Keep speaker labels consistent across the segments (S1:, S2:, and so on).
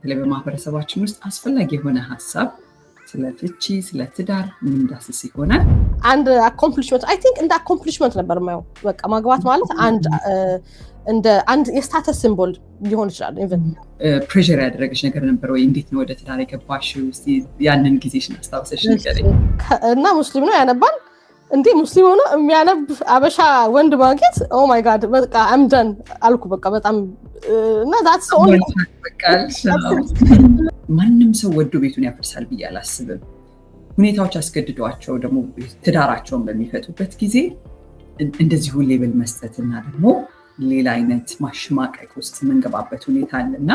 S1: በተለይ በማህበረሰባችን ውስጥ አስፈላጊ የሆነ ሀሳብ ስለ ፍቺ ስለ ትዳር ምንዳስስ ይሆናል።
S2: አንድ አኮምፕሊሽመንት አይ ቲንክ እንደ አኮምፕሊሽመንት ነበር ማየው። በቃ ማግባት ማለት አንድ የስታተስ ሲምቦል ሊሆን ይችላል። ኢቭን
S1: ፕሬሸር ያደረገሽ ነገር ነበር ወይ? እንዴት ነው ወደ ትዳር የገባሽው? እስቲ ያንን ጊዜሽን አስታውሰሽ ንገሪኝ።
S2: እና ሙስሊም ነው ያነባል እንዴ? ሙስሊም ሆኖ የሚያነብ አበሻ ወንድ ማግኘት ኦ ማይ ጋድ በቃ አምደን አልኩ። በቃ በጣም እና that's only
S1: ማንም ሰው ወዶ ቤቱን ያፈርሳል ብዬ አላስብም። ሁኔታዎች አስገድዷቸው ደግሞ ትዳራቸውን በሚፈቱበት ጊዜ እንደዚሁ ሌብል መስጠትና ደግሞ ሌላ አይነት ማሽማቀቅ ውስጥ መንገባበት ሁኔታ አለና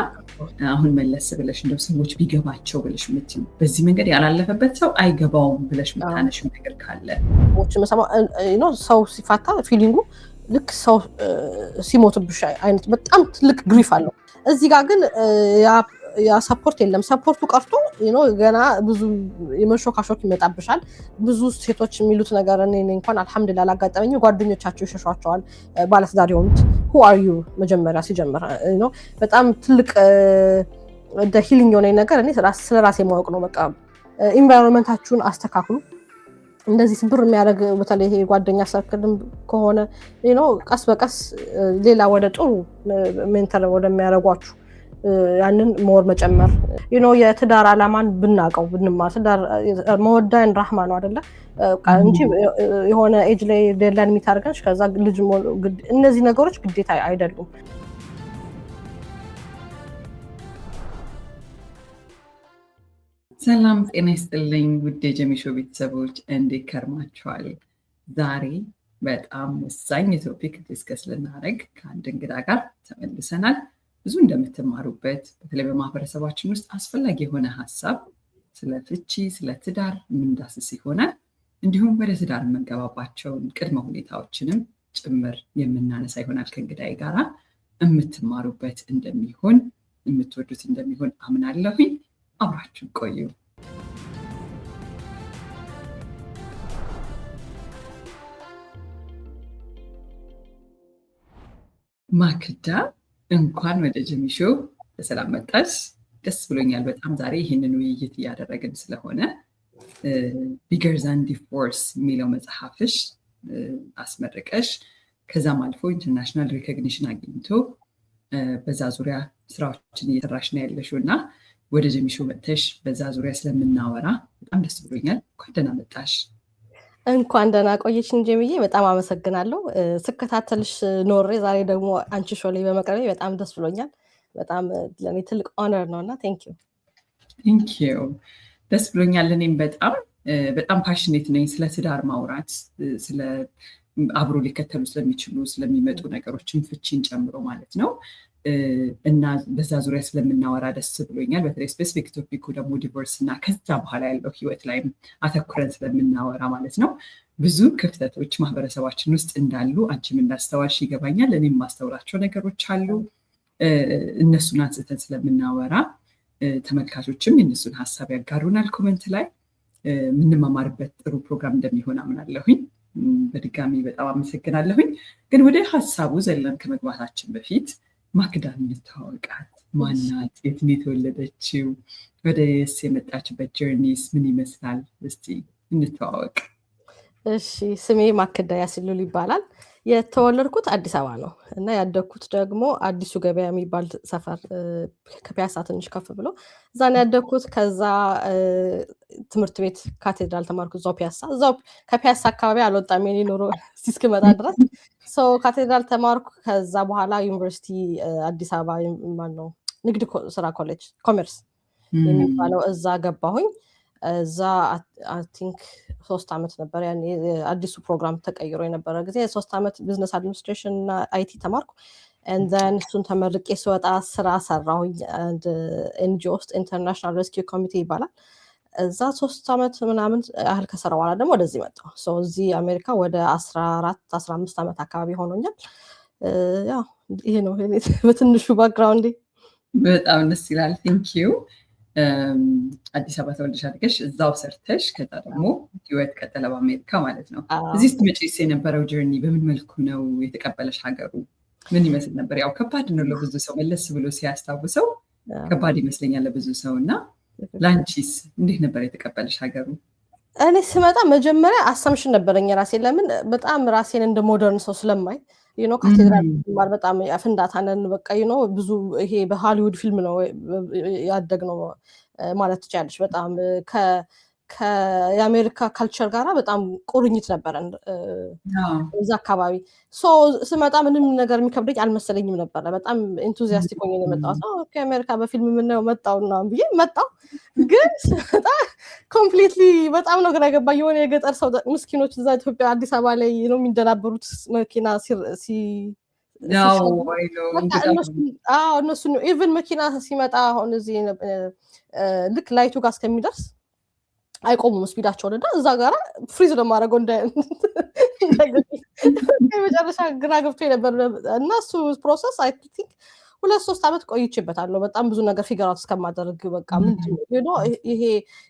S1: አሁን መለስ ብለሽ እንደው ሰዎች ቢገባቸው ብለሽ ምትይ በዚህ መንገድ ያላለፈበት ሰው አይገባውም ብለሽ መታነሽ ነገር ካለ
S2: ሰው ሲፋታ ፊሊንጉ ልክ ሰው ሲሞትብሽ አይነት በጣም ትልቅ ግሪፍ አለው። እዚህ ጋር ግን ያ ሰፖርት የለም። ሰፖርቱ ቀርቶ ገና ብዙ የመሾካሾክ ይመጣብሻል። ብዙ ሴቶች የሚሉት ነገር እኔ እንኳን አልহামዱሊላህ አላጋጠመኝ። ጓደኞቻቸው ይሸሿቸዋል ባለትዳር የሆኑት who are you መጀመሪያ ሲጀምር በጣም ትልቅ ሂሊንግ የሆነ ነገር እኔ ስለራሴ ማወቅ ነው። በቃ ኢንቫይሮንመንታችሁን አስተካክሉ። እንደዚህ ስብር የሚያደርግ በተለይ ይሄ ጓደኛ ሰርክልም ከሆነ ቀስ በቀስ ሌላ ወደ ጥሩ ሜንተር ወደሚያደርጓችሁ ያንን ሞር መጨመር የትዳር ዓላማን ብናቀው ብንማር ትዳር መወዳን ራህማ ነው አይደለ እንጂ የሆነ ኤጅ ላይ ዴድላይን የሚታርገሽ ከዛ ልጅ እነዚህ ነገሮች ግዴታ አይደሉም።
S1: ሰላም ጤና ይስጥልኝ ውድ የጀሚሾ ቤተሰቦች እንዴት ከርማችኋል? ዛሬ በጣም ወሳኝ ቶፒክ ዲስከስ ልናደርግ ከአንድ እንግዳ ጋር ተመልሰናል። ብዙ እንደምትማሩበት በተለይ በማህበረሰባችን ውስጥ አስፈላጊ የሆነ ሀሳብ ስለ ፍቺ ስለ ትዳር ምንዳስስ ይሆናል። እንዲሁም ወደ ትዳር መንገባባቸውን ቅድመ ሁኔታዎችንም ጭምር የምናነሳ ይሆናል። ከእንግዳዬ ጋራ የምትማሩበት እንደሚሆን የምትወዱት እንደሚሆን አምናለሁኝ። አብራችሁ ቆዩ። ማክዳ እንኳን ወደ ጀሚሾ በሰላም መጣሽ። ደስ ብሎኛል በጣም ዛሬ ይህንን ውይይት እያደረግን ስለሆነ ቢገር ዛን ዲቮርስ የሚለው መጽሐፍሽ አስመረቀሽ ከዛም አልፎ ኢንተርናሽናል ሪኮግኒሽን አግኝቶ በዛ ዙሪያ ስራዎችን እየሰራሽ ነው ያለሽው እና ወደ ጀሚሾ መጥተሽ በዛ ዙሪያ ስለምናወራ በጣም ደስ ብሎኛል። እንኳን ደህና መጣሽ።
S2: እንኳን ደህና ቆየሽኝ ጀሚዬ፣ በጣም አመሰግናለሁ። ስከታተልሽ ኖሬ ዛሬ ደግሞ አንቺ ሾው ላይ በመቅረቤ በጣም ደስ ብሎኛል። በጣም ለኔ ትልቅ ኦነር ነውና ቴንክ ዩ።
S1: ደስ ብሎኛል። እኔም በጣም ፓሽኔት ነኝ ስለ ትዳር ማውራት፣ ስለ አብሮ ሊከተሉ ስለሚችሉ ስለሚመጡ ነገሮችን ፍቺን ጨምሮ ማለት ነው እና በዛ ዙሪያ ስለምናወራ ደስ ብሎኛል። በተለይ ስፔሲፊክ ቶፒኩ ደግሞ ዲቮርስ እና ከዛ በኋላ ያለው ህይወት ላይ አተኩረን ስለምናወራ ማለት ነው። ብዙ ክፍተቶች ማህበረሰባችን ውስጥ እንዳሉ አንቺም እንዳስተዋልሽ ይገባኛል። እኔም ማስተውላቸው ነገሮች አሉ። እነሱን አንስተን ስለምናወራ ተመልካቾችም የእነሱን ሀሳብ ያጋሩናል ኮመንት ላይ። የምንማማርበት ጥሩ ፕሮግራም እንደሚሆን አምናለሁኝ። በድጋሚ በጣም አመሰግናለሁኝ። ግን ወደ ሀሳቡ ዘለን ከመግባታችን በፊት ማክዳን እንተዋወቃት። ማናት? የት ነው የተወለደችው? ወደ የስ የመጣችበት ጀርኒስ ምን ይመስላል? እስቲ እንተዋወቅ።
S2: እሺ፣ ስሜ ማክዳ ያሲሉል ይባላል። የተወለድኩት አዲስ አበባ ነው እና ያደግኩት ደግሞ አዲሱ ገበያ የሚባል ሰፈር ከፒያሳ ትንሽ ከፍ ብሎ እዛ ነው ያደግኩት። ከዛ ትምህርት ቤት ካቴድራል ተማርኩ። እዛው ከፒያሳ አካባቢ አልወጣም የኔ ኑሮ እስኪመጣ ድረስ። ካቴድራል ተማርኩ። ከዛ በኋላ ዩኒቨርሲቲ አዲስ አበባ ማነው ንግድ ስራ ኮሌጅ ኮሜርስ የሚባለው እዛ ገባሁኝ። እዛ አይ ቲንክ 3 አመት ነበር ያኔ አዲሱ ፕሮግራም ተቀይሮ የነበረ ጊዜ 3 አመት ቢዝነስ አድሚኒስትሬሽን እና አይቲ ተማርኩ። and then እሱን ተመርቄ ስወጣ ስራ ሰራሁኝ አንድ ኤንጂኦ ውስጥ ኢንተርናሽናል ሬስኪው ኮሚቴ ይባላል። እዛ 3 አመት ምናምን ያህል ከሰራሁ በኋላ ደግሞ ወደዚህ መጣሁ። እዚህ አሜሪካ ወደ 14-15 አመት አካባቢ ሆኖኛል። ያው ይሄ ነው በትንሹ ባክግራውንድ።
S1: በጣም ደስ ይላል። ቴንክ ዩ። አዲስ አበባ ተወልደሽ አድገሽ እዛው ሰርተሽ ከዛ ደግሞ ህይወት ቀጠለ በአሜሪካ ማለት ነው። እዚህ ስትመጪስ የነበረው ጀርኒ በምን መልኩ ነው የተቀበለሽ? ሀገሩ ምን ይመስል ነበር? ያው ከባድ ነው ለብዙ ሰው መለስ ብሎ ሲያስታውሰው ከባድ ይመስለኛል ለብዙ ሰው እና ላንቺስ እንዴት ነበር የተቀበልሽ ሀገሩ?
S2: እኔ ስመጣ መጀመሪያ አሳምሽን ነበረኝ ራሴ ለምን በጣም ራሴን እንደ ሞደርን ሰው ስለማይ ካቴድራል ማር በጣም ፍንዳታነን በቃ ብዙ ይሄ በሃሊውድ ፊልም ነው ያደግነው ማለት ትችላለሽ። በጣም የአሜሪካ ካልቸር ጋራ በጣም ቁርኝት ነበረን እዛ አካባቢ። ስመጣ ምንም ነገር የሚከብደኝ አልመሰለኝም ነበረ። በጣም ኢንቱዚያስቲክ ሆኜ ነው የመጣሁት። ኦኬ አሜሪካ በፊልም የምናየው መጣውና ብዬ መጣው። ግን ስመጣ ኮምፕሊትሊ በጣም ነው ግራ ገባኝ። የሆነ የገጠር ሰው ምስኪኖች እዛ ኢትዮጵያ አዲስ አበባ ላይ ነው የሚደናበሩት መኪና እነሱ ኢቭን መኪና ሲመጣ አሁን እዚህ ልክ ላይቱ ጋር እስከሚደርስ አይቆሙም ስፒዳቸውን እና እዛ ጋራ ፍሪዝ ለማድረገው መጨረሻ ግራ ገብቶ ነበር እና እሱ ፕሮሰስ አይ ቲንክ 2-3 ዓመት ቆይቼበታለሁ። በጣም ብዙ ነገር ፊገር አውት እስከማደርግ በቃ ምንድነው ይሄ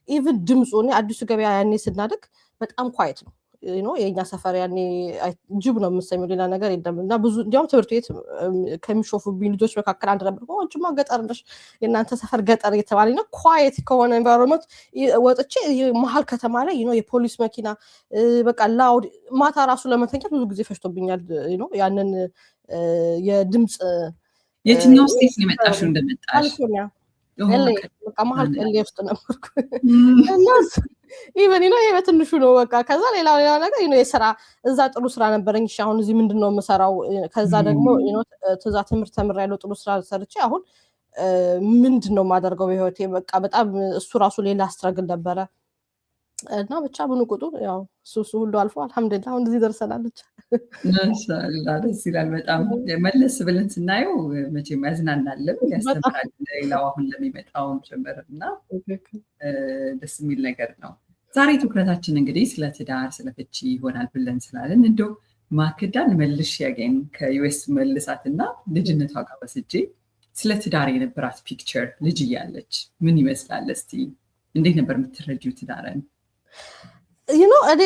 S2: ኢቭን ድምፁ አዲሱ ገበያ ያኔ ስናደግ በጣም ኳይት ነው የኛ ሰፈር ያኔ ጅብ ነው የምሰሚው ሌላ ነገር የለም። እና ብዙ እንዲያውም ትምህርት ቤት ከሚሾፉብኝ ልጆች መካከል አንድ ነበር። አንቺማ ገጠር ነሽ የእናንተ ሰፈር ገጠር እየተባለኝ ነው። ኳየት ከሆነ ኤንቫይሮንመንት ወጥቼ መሀል ከተማ ላይ የፖሊስ መኪና በቃ ላውድ ማታ ራሱ ለመተኛት ብዙ ጊዜ ፈጅቶብኛል። ያንን የድምፅ
S1: የትኛው ስቴት ነው የመጣሽው? እንደመጣሽ
S2: ካሊፎርኒያ በቃ መሀል ቀሌ ውስጥ ነበርኩ እና ኢቨን ይሄ በትንሹ ነው በቃ። ከዛ ሌላ ነገር የስራ እዛ ጥሩ ስራ ነበረኝ። እሺ አሁን እዚህ ምንድነው የምሰራው? ከዛ ደግሞ ትዛ ትምህርት ተምሬያለሁ፣ ጥሩ ስራ ሰርቼ አሁን ምንድነው የማደርገው በህይወቴ? በቃ በጣም እሱ ራሱ ሌላ ስትራግል ነበረ እና ብቻ ምን ቁጡ ያው እሱ ሁሉ አልፎ አልሐምዱሊላህ አሁን እዚህ ደርሰናለች።
S1: ማሻአላህ ደስ ይላል በጣም። መለስ ብለን ስናየው መቼም ያዝናናልም ያስተምራል ሌላው አሁን ለሚመጣውም ጭምርና ደስ የሚል ነገር ነው። ዛሬ ትኩረታችን እንግዲህ ስለ ትዳር ስለ ፍቺ ይሆናል ብለን ስላለን እንደው ማክዳን መልሽ ያገኝ ከዩኤስ መልሳትና ልጅነቷ ጋር ወስጄ ስለ ትዳር የነበራት ፒክቸር ልጅ እያለች ምን ይመስላል? እስቲ እንዴት ነበር የምትረጂው ትዳርን?
S2: እኔ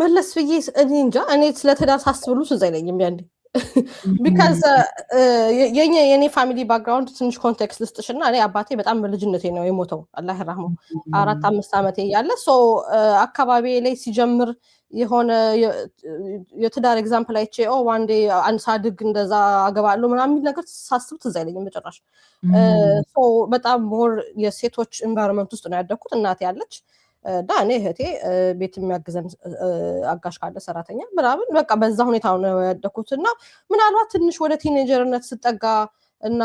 S2: መለስ ብዬ እኔ እንጃ እኔ ስለ ትዳር ሳስብሉ ትዝ አይለኝም ያኔ ቢካዝ የኔ ፋሚሊ ባክግራውንድ ትንሽ ኮንቴክስት ልስጥሽና እኔ አባቴ በጣም በልጅነቴ ነው የሞተው አላህ ይርሐመው 4-5 ዓመቴ እያለ አካባቢ ላይ ሲጀምር የሆነ የትዳር ኤግዛምፕል አይቼ ዋንዴ ሳድግ እንደዛ አገባለሁ ምናምን ነገር ሳስብ ትዝ አይለኝም በጭራሽ። በጣም ሞር የሴቶች ኢንቫይሮንመንት ውስጥ ነው ያደግኩት። እናቴ ያለች እና እኔ እህቴ ቤት የሚያግዘን አጋሽ ካለ ሰራተኛ ምናምን በቃ በዛ ሁኔታ ነው ያደግኩት። እና ምናልባት ትንሽ ወደ ቲኔጀርነት ስጠጋ እና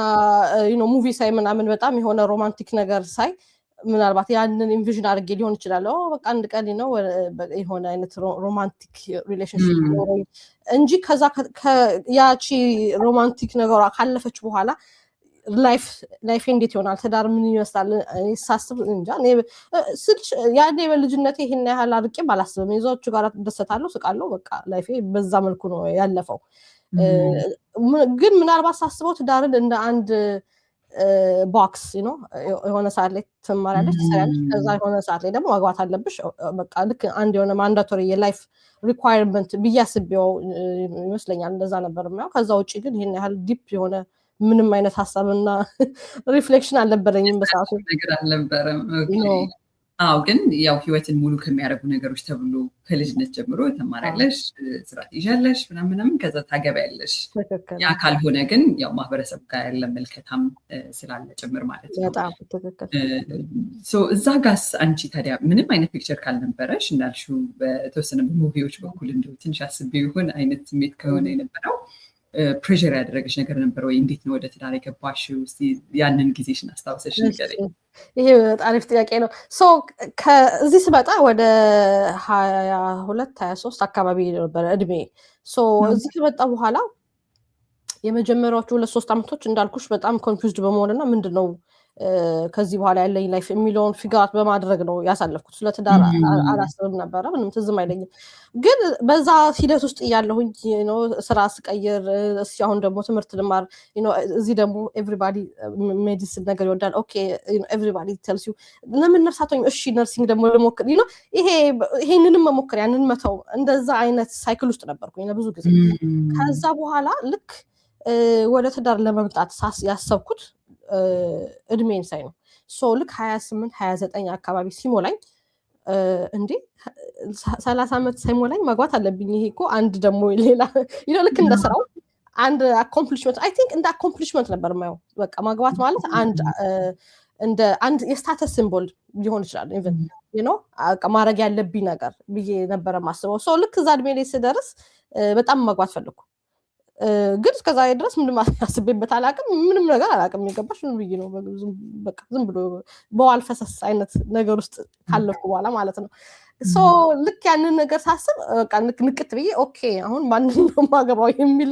S2: ሙቪ ሳይ ምናምን በጣም የሆነ ሮማንቲክ ነገር ሳይ ምናልባት ያንን ኢንቪዥን አድርጌ ሊሆን ይችላል። በቃ አንድ ቀን ነው የሆነ አይነት ሮማንቲክ ሪሌሽንሽፕ ኖሮኝ እንጂ ከዛ ያቺ ሮማንቲክ ነገሯ ካለፈች በኋላ ላይፍ እንዴት ይሆናል ትዳር ምን ይመስላል ሳስብ እንጃ። ያኔ በልጅነቴ ይሄን ያህል አርቄ ባላስብም ይዞቹ ጋር ደሰታለሁ ስቃለሁ በቃ ላይፌ በዛ መልኩ ነው ያለፈው። ግን ምናልባት ሳስበው ትዳርን እንደ አንድ ቦክስ የሆነ ሰዓት ላይ ትማሪያለሽ ትሰሪያለሽ፣ ከዛ የሆነ ሰዓት ላይ ደግሞ ማግባት አለብሽ በቃ ልክ አንድ የሆነ ማንዳቶሪ የላይፍ ሪኳየርመንት ብዬ አስቤው ይመስለኛል እንደዛ ነበር የማየው። ከዛ ውጭ ግን ይሄን ያህል ዲፕ የሆነ ምንም አይነት ሀሳብና ሪፍሌክሽን አልነበረኝም በሰዓቱ
S1: ነገር አልነበረም። አዎ ግን ያው ህይወትን ሙሉ ከሚያደርጉ ነገሮች ተብሎ ከልጅነት ጀምሮ ተማሪያለሽ፣ ስራ ትይዣለሽ ምናምን ከዛ ታገቢያለሽ። ያ ካልሆነ ግን ያው ማህበረሰብ ጋር ያለ መልከታም ስላለ ጭምር ማለት ነው። እዛ ጋስ አንቺ ታዲያ ምንም አይነት ፒክቸር ካልነበረሽ እንዳልሽው በተወሰነ ሙቪዎች በኩል እንደው ትንሽ አስቤው ይሆን አይነት ስሜት ከሆነ የነበረው ፕሬሸር ያደረገች ነገር ነበር ወይ? እንዴት ነው ወደ ትዳር የገባሽው? እስቲ ያንን ጊዜሽን አስታውሰሽ ንገሪኝ።
S2: ይሄ አሪፍ ጥያቄ ነው። ከዚህ ስመጣ ወደ 22-23 አካባቢ ነበረ እድሜ። እዚህ ከመጣ በኋላ የመጀመሪያዎቹ 2-3 ዓመቶች እንዳልኩሽ በጣም ኮንፊውዝድ በመሆንና ምንድነው ከዚህ በኋላ ያለኝ ላይፍ የሚለውን ፊጋት በማድረግ ነው ያሳለፍኩት። ስለ ትዳር አላስብም ነበረ፣ ምንም ትዝም አይለኝም። ግን በዛ ሂደት ውስጥ እያለሁኝ ስራ ስቀይር አሁን ደግሞ ትምህርት ልማር እዚህ ደግሞ ኤቭሪባዲ ሜዲሲን ነገር ይወዳል። ኦኬ ኤቭሪባዲ ቴልስ ዩ ለምን ነርስ አትሆኝም? እሺ ነርሲንግ ደግሞ ልሞክር ይሄንንም መሞከር ያንን መተው እንደዛ አይነት ሳይክል ውስጥ ነበርኩኝ ለብዙ ጊዜ። ከዛ በኋላ ልክ ወደ ትዳር ለመምጣት ያሰብኩት እድሜን ሳይ ነው ልክ 28 29 አካባቢ ሲሞላኝ እንዴ 30 ዓመት ሳይሞላኝ ማግባት አለብኝ ይሄ እኮ አንድ ደግሞ ሌላ ልክ እንደ ስራው አንድ አኮምፕሊሽመንት አይ ቲንክ እንደ አኮምፕሊሽመንት ነበር ማየው በቃ ማግባት ማለት እንደ አንድ የስታተስ ሲምቦል ሊሆን ይችላል ኢቭን ማድረግ ያለብኝ ነገር ብዬ ነበረ ማስበው ልክ እዛ እድሜ ላይ ስደርስ በጣም ማግባት ፈለኩ ግን እስከዛ ድረስ ምንም አስቤበት አላቅም ምንም ነገር አላቅም የገባሽ ምን ብዬ ነው በቃ ዝም ብሎ በዋል ፈሰስ አይነት ነገር ውስጥ ካለኩ በኋላ ማለት ነው ልክ ያንን ነገር ሳስብ በቃ ንቅት ብዬ ኦኬ አሁን ማንን ነው ማገባው የሚል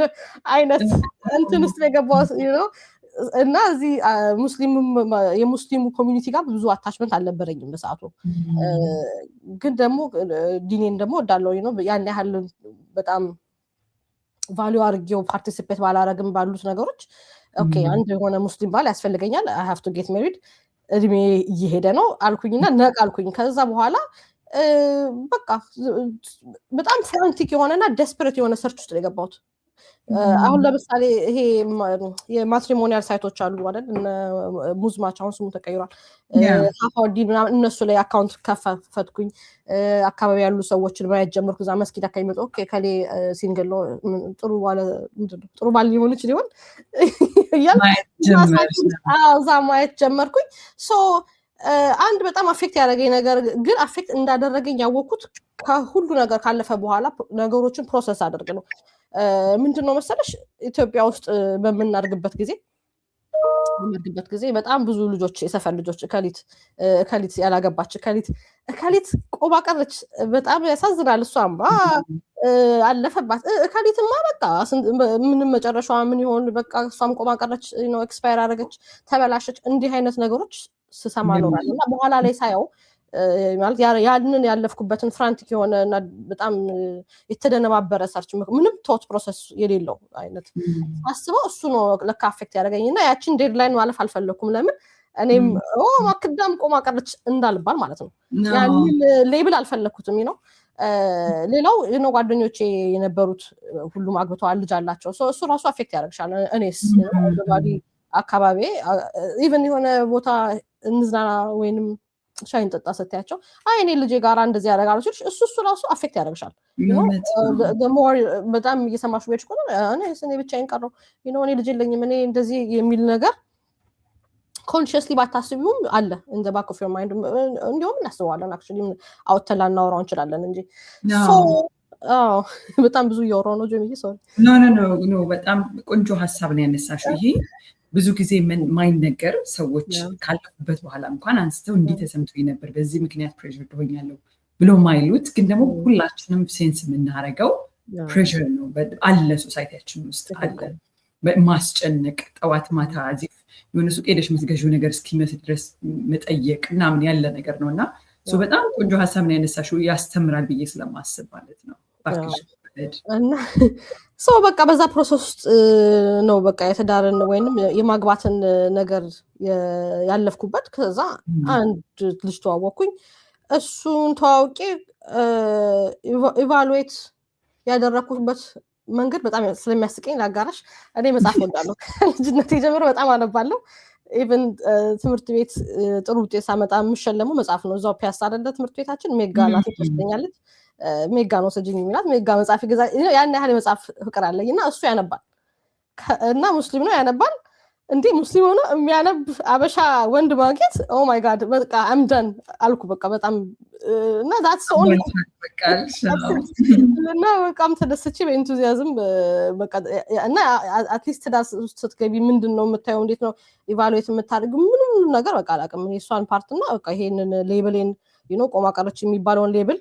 S2: አይነት እንትን ውስጥ የገባው እና እዚህ የሙስሊሙ ኮሚኒቲ ጋር ብዙ አታችመንት አልነበረኝም በሰዓቱ ግን ደግሞ ዲኔን ደግሞ ወዳለው ያን ያህል በጣም ቫልዩ አድርጌው ፓርቲሲፔት ባላረግም ባሉት ነገሮች ኦኬ አንድ የሆነ ሙስሊም ባል ያስፈልገኛል I have to get married እድሜ እየሄደ ነው አልኩኝና ነቃልኩኝ ከዛ በኋላ በቃ በጣም ፍራንቲክ የሆነና ዴስፐሬት የሆነ ሰርች ውስጥ የገባሁት አሁን ለምሳሌ ይሄ የማትሪሞኒያል ሳይቶች አሉ አይደል ሙዝማች አሁን ስሙ ተቀይሯል ሀፋውዲ ምናምን እነሱ ላይ አካውንት ከፈትኩኝ አካባቢ ያሉ ሰዎችን ማየት ጀመርኩ እዛ መስጊድ አካባቢ መጥቶ ኦኬ ከሌ ሲንግል ነው ጥሩ ባል ሊሆን ይችላል እዛ ማየት ጀመርኩኝ አንድ በጣም አፌክት ያደረገኝ ነገር ግን አፌክት እንዳደረገኝ ያወቅኩት ከሁሉ ነገር ካለፈ በኋላ ነገሮችን ፕሮሰስ አድርግ ነው ምንድነው መሰለሽ ኢትዮጵያ ውስጥ በመናርግበት ጊዜ በጣም ብዙ ልጆች የሰፈር ልጆች ከሊት ያላገባች ከሊት ቆባ ቀረች በጣም ያሳዝናል እሷም አለፈባት ከሊትማ በቃ ምንም መጨረሻዋ ምን ይሆን በቃ እሷም ቆባ ቀረች ኤክስፓየር አደረገች ተበላሸች እንዲህ አይነት ነገሮች ስሰማ ኖራልና በኋላ ላይ ሳየው ማለት ያንን ያለፍኩበትን ፍራንቲክ የሆነና በጣም የተደነባበረ ሰርች ምንም ቶት ፕሮሰስ የሌለው አይነት አስበው እሱ ነው ለካ አፌክት ያደረገኝና ያቺን ዴድላይን ማለፍ አልፈለኩም ለምን እኔም ማክዳም ቆማ ቀረች እንዳልባል ማለት ነው ያንን ሌብል አልፈለኩትም ሌላው ጓደኞቼ የነበሩት ሁሉም አግብተዋል ልጅ አላቸው እሱ ራሱ አፌክት ያደርግሻል እኔስ ባዲ አካባቢ ኢቭን የሆነ ቦታ እንዝናና ወይንም ሻይን ጠጣ ስትያቸው እኔ ልጄ ጋር እንደዚህ ያደርጋሉ ሲልሽ እሱ ራሱ አፌክት ያደርግሻል በጣም እየሰማሽ ቤች ቆነ እኔ ብቻዬን ቀረው እኔ ልጅ የለኝም እኔ እንደዚህ የሚል ነገር ኮንሽስሊ ባታስቢውም አለ in the back of your mind እንዲሁም እናስባለን actually አውጥተን ላናወራው እንችላለን እንጂ በጣም ብዙ እያወራሁ ነው ጀምዬ ሶሪ
S1: ኖ በጣም ቆንጆ ሐሳብ ነው ያነሳሽው ይሄ ብዙ ጊዜ ማይነገር ሰዎች ካለፉበት በኋላ እንኳን አንስተው እንዲህ ተሰምቶኝ ነበር በዚህ ምክንያት ፕሬሸር ሆኛለሁ ብሎ ማይሉት ግን ደግሞ ሁላችንም ሴንስ የምናረገው ፕሬሸር ነው አለ ሶሳይቲያችን ውስጥ አለ ማስጨነቅ ጠዋት ማታ አዚፍ የሆነ ሱቅ ሄደሽ የምትገዢው ነገር እስኪመስል ድረስ መጠየቅ ምናምን ያለ ነገር ነውና በጣም ቆንጆ ሐሳብ ነው ያነሳሽው ያስተምራል ብዬ ስለማስብ ማለት ነው ባክሽ
S2: እና በቃ በዛ ፕሮሰስ ውስጥ ነው በቃ የተዳረን ወይንም የማግባትን ነገር ያለፍኩበት ከዛ አንድ ልጅ ተዋወቅኩኝ እሱን ተዋውቄ ኢቫሉዌት ያደረኩበት መንገድ በጣም ስለሚያስቀኝ ላጋራሽ እኔ መጽሐፍ ወዳለሁ ልጅነቴ ጀምሮ በጣም አነባለሁ ኢቭን ትምህርት ቤት ጥሩ ውጤት ሳመጣ የምሸለመው መጽሐፍ ነው እዛው ፒያሳ አይደለ ትምህርት ቤታችን ሜጋ ናት ትወስደኛለች ሜጋ ነው ሰጂኝ የሚላት ሜጋ መጽሐፍ ይገዛ ያን ያህል መጽሐፍ ፍቅር አለኝና እሱ ያነባል እና ሙስሊም ነው ያነባል እንዴ ሙስሊም ሆኖ የሚያነብ አበሻ ወንድ ማግኘት ኦ ማይ ጋድ በቃ አምደን አልኩ በቃ በጣም እና that's all እና በቃም ተደስቼ በኢንቱዚያዝም በቃ እና አትሊስት ዳስ ስትገቢ ምንድነው የምታየው እንዴት ነው ኢቫሉዌት የምታደርጊው ምንም ነገር በቃ አላውቅም እሷን ፓርት እና በቃ ይሄንን ሌብልን ቆማ ቀረች የሚባለውን ሌብል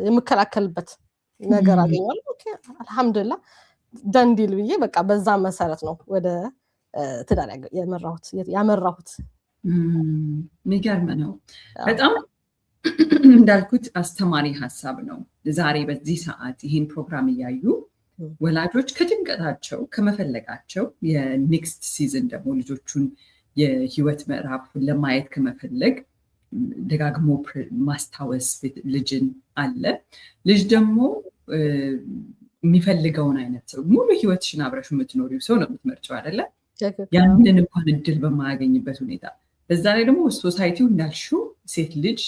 S2: የምከላከልበት ነገር አገኛለሁ ኦኬ አልহামዱሊላህ ዳንዲል ብዬ በቃ በዛ መሰረት ነው ወደ ትዳር ያመራሁት
S1: የሚገርም ነው በጣም እንዳልኩት አስተማሪ ሐሳብ ነው ዛሬ በዚህ ሰዓት ይሄን ፕሮግራም ያዩ ወላጆች ከጭንቀታቸው ከመፈለጋቸው የኔክስት ሲዝን ደግሞ ልጆቹን የህይወት ምዕራፍ ለማየት ከመፈለግ ደጋግሞ ማስታወስ ልጅን አለ ልጅ ደግሞ የሚፈልገውን አይነት ሰው ሙሉ ህይወትሽን አብረሽ የምትኖሪው ሰው ነው የምትመርጪው አይደለ? ያንን እንኳን እድል በማያገኝበት ሁኔታ በዛ ላይ ደግሞ ሶሳይቲው እንዳልሽው ሴት ልጅ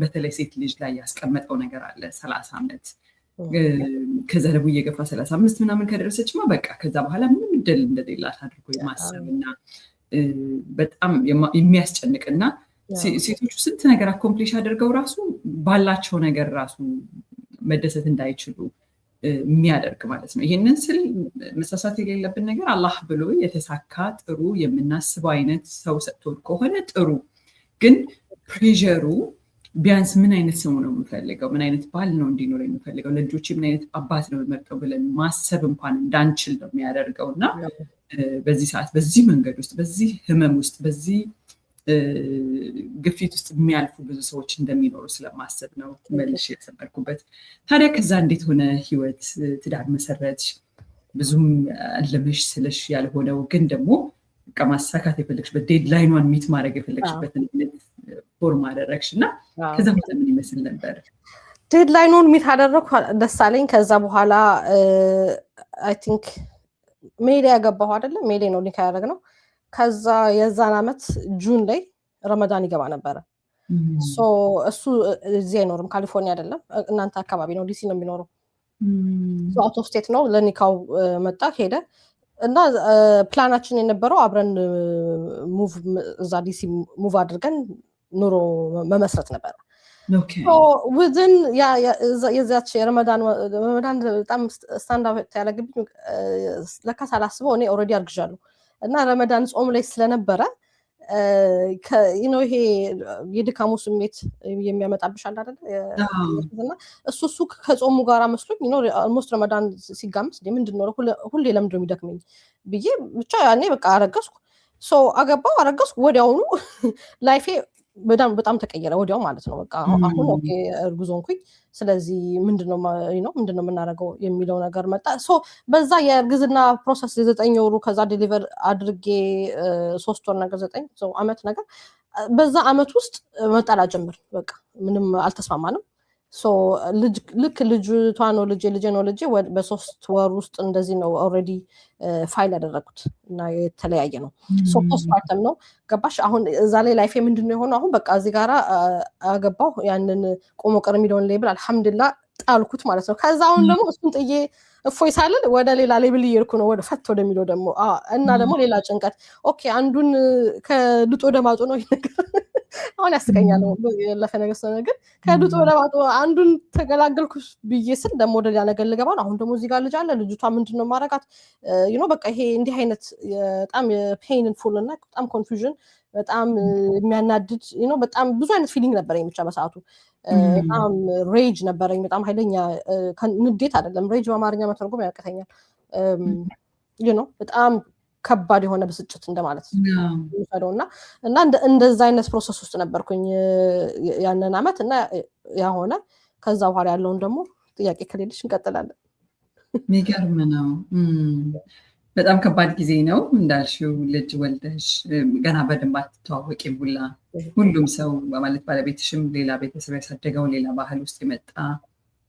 S1: በተለይ ሴት ልጅ ላይ ያስቀመጠው ነገር አለ 30 ዓመት ከዛ ደግሞ እየገፋ 35 ምናምን ከደረሰችማ በቃ ከዛ በኋላ ምንም እድል እንደሌላት አድርጎ የማሰብና በጣም የሚያስጨንቅና ሴቶቹ ስንት ነገር አኮምፕሊሽ አድርገው ራሱ ባላቸው ነገር ራሱ መደሰት እንዳይችሉ የሚያደርግ ማለት ነው። ይሄንን ስል መሳሳት የሌለብን ነገር አላህ ብሎ የተሳካ ጥሩ የምናስበው አይነት ሰው ሰጥቶን ከሆነ ጥሩ፣ ግን ፕሬሸሩ ቢያንስ ምን አይነት ሰው ነው የምፈልገው፣ ምን አይነት ባል ነው እንዲኖር የምፈልገው፣ ለልጆቼ ምን አይነት አባት ነው የምመርጠው ብለን ማሰብ እንኳን እንዳንችል ነው የሚያደርገው እና በዚህ ሰዓት በዚህ መንገድ ውስጥ በዚህ ህመም ውስጥ በዚህ ግፊት ውስጥ የሚያልፉ ብዙ ሰዎች እንደሚኖሩ ስለማሰብ ነው መልሽ የተሰመርኩበት። ታዲያ ከዛ እንዴት ሆነ ህይወት ትዳር መሰረትሽ? ብዙም አለመሽ ስለሽ ያልሆነው ግን ደግሞ በቃ ማሳካት የፈለግሽበት ዴድላይኗን ሚት ማድረግ የፈለግሽበትን ፎርም አደረግሽ እና ከዛ በኋላ ምን ይመስል ነበር?
S2: ዴድላይኑን ሚት አደረግኩ፣ ደስ አለኝ። ከዛ በኋላ አይ ቲንክ ሜዴ ያገባሁ አይደለ? ሜዴ ነው ኒካ ያደረግነው። ከዛ የዛን ዓመት ጁን ላይ ረመዳን ይገባ ነበረ። እሱ እዚህ አይኖርም፣ ካሊፎርኒያ አይደለም፣ እናንተ አካባቢ ነው፣ ዲሲ ነው የሚኖረው። አውት ኦፍ ስቴት ነው። ለኒካው መጣ ሄደ እና ፕላናችን የነበረው አብረን እዛ ዲሲ ሙቭ አድርገን ኑሮ መመስረት ነበረ። ውዝን የዛች የረመዳን በጣም ስታንድ አውት ያደረግብኝ ለካ ሳላስበው እኔ ኦልሬዲ አርግዣለሁ እና ረመዳን ጾም ላይ ስለነበረ ይሄ የድካሙ ስሜት የሚያመጣብሽ አለ አይደል? እና እሱ ከጾሙ ጋር መስሎኝ ኦልሞስት ረመዳን ሲጋምስ ምንድነው ሁሌ ለምንድነው የሚደክመኝ ብዬ ብቻ ያኔ በቃ አረገዝኩ። አገባው አረገዝኩ። ወዲያውኑ ላይፌ በጣም ተቀየረ ወዲያው ማለት ነው። በቃ አሁን ኦኬ እርጉዝ ሆንኩኝ፣ ስለዚህ ምንድነው የምናደርገው የሚለው ነገር መጣ። በዛ የእርግዝና ፕሮሰስ 9 ወሩ ከዛ ዴሊቨር አድርጌ 3 ወር ነገር 9 ዓመት ነገር በዛ ዓመት ውስጥ መጣላ ጀምር። በቃ ምንም አልተስማማንም። ልክ ልጅቷ ነው ልጄ ነው በ3 ወር ውስጥ እንደዚህ ነው ኦልሬዲ ፋይል ያደረጉት እና የተለያየ ነው። ፖስት ፓርተም ነው ገባሽ? አሁን እዛ ላይ ላይፌ ምንድነው የሆነው? አሁን በቃ እዚህ ጋራ አገባሁ። ያንን ቆሞ ቀር የሚለውን ሌብል አልሐምዱሊላህ ጣልኩት ማለት ነው። ከዛ አሁን ደግሞ እሱን ጥዬ እፎይ ሳልል ወደ ሌላ ሌብል እየሄድኩ ነው፣ ወደ ፈት ወደሚለው ደግሞ እና ደግሞ ሌላ ጭንቀት። ኦኬ አንዱን ከልጦ ወደ ማጡ ነው ነገር አሁን ያስቀኛል ያለፈ ነገር ስለሆነ፣ ግን ከልጦ ወደ ማጡ አንዱን ተገላገልኩ ብዬ ስል ደግሞ ወደ ሌላ ነገር ልገባ ነው። አሁን ደግሞ እዚህ ጋር ልጅ አለ፣ ልጅቷ ምንድነው ማረጋት? በቃ ይሄ እንዲህ አይነት በጣም ፔይንፉል እና በጣም ኮንፊውዥን፣ በጣም የሚያናድድ በጣም ብዙ አይነት ፊሊንግ ነበረኝ ብቻ በሰዓቱ። በጣም ሬጅ ነበረኝ፣ በጣም ኃይለኛ ንዴት አይደለም፣ ሬጅ በአማርኛ መተርጎም ያቅተኛል። በጣም ከባድ የሆነ ብስጭት እንደማለት ነው። እና እንደዛ አይነት ፕሮሰስ ውስጥ ነበርኩኝ ያንን ዓመት እና ያሆነ ከዛ በኋላ ያለውን ደግሞ ጥያቄ ከሌለሽ እንቀጥላለን።
S1: የሚገርም ነው። በጣም ከባድ ጊዜ ነው እንዳልሽው። ልጅ ወልደሽ ገና በደንብ አትተዋወቂም ሁላ። ሁሉም ሰው ማለት ባለቤትሽም ሌላ ቤተሰብ ያሳደገው ሌላ ባህል ውስጥ የመጣ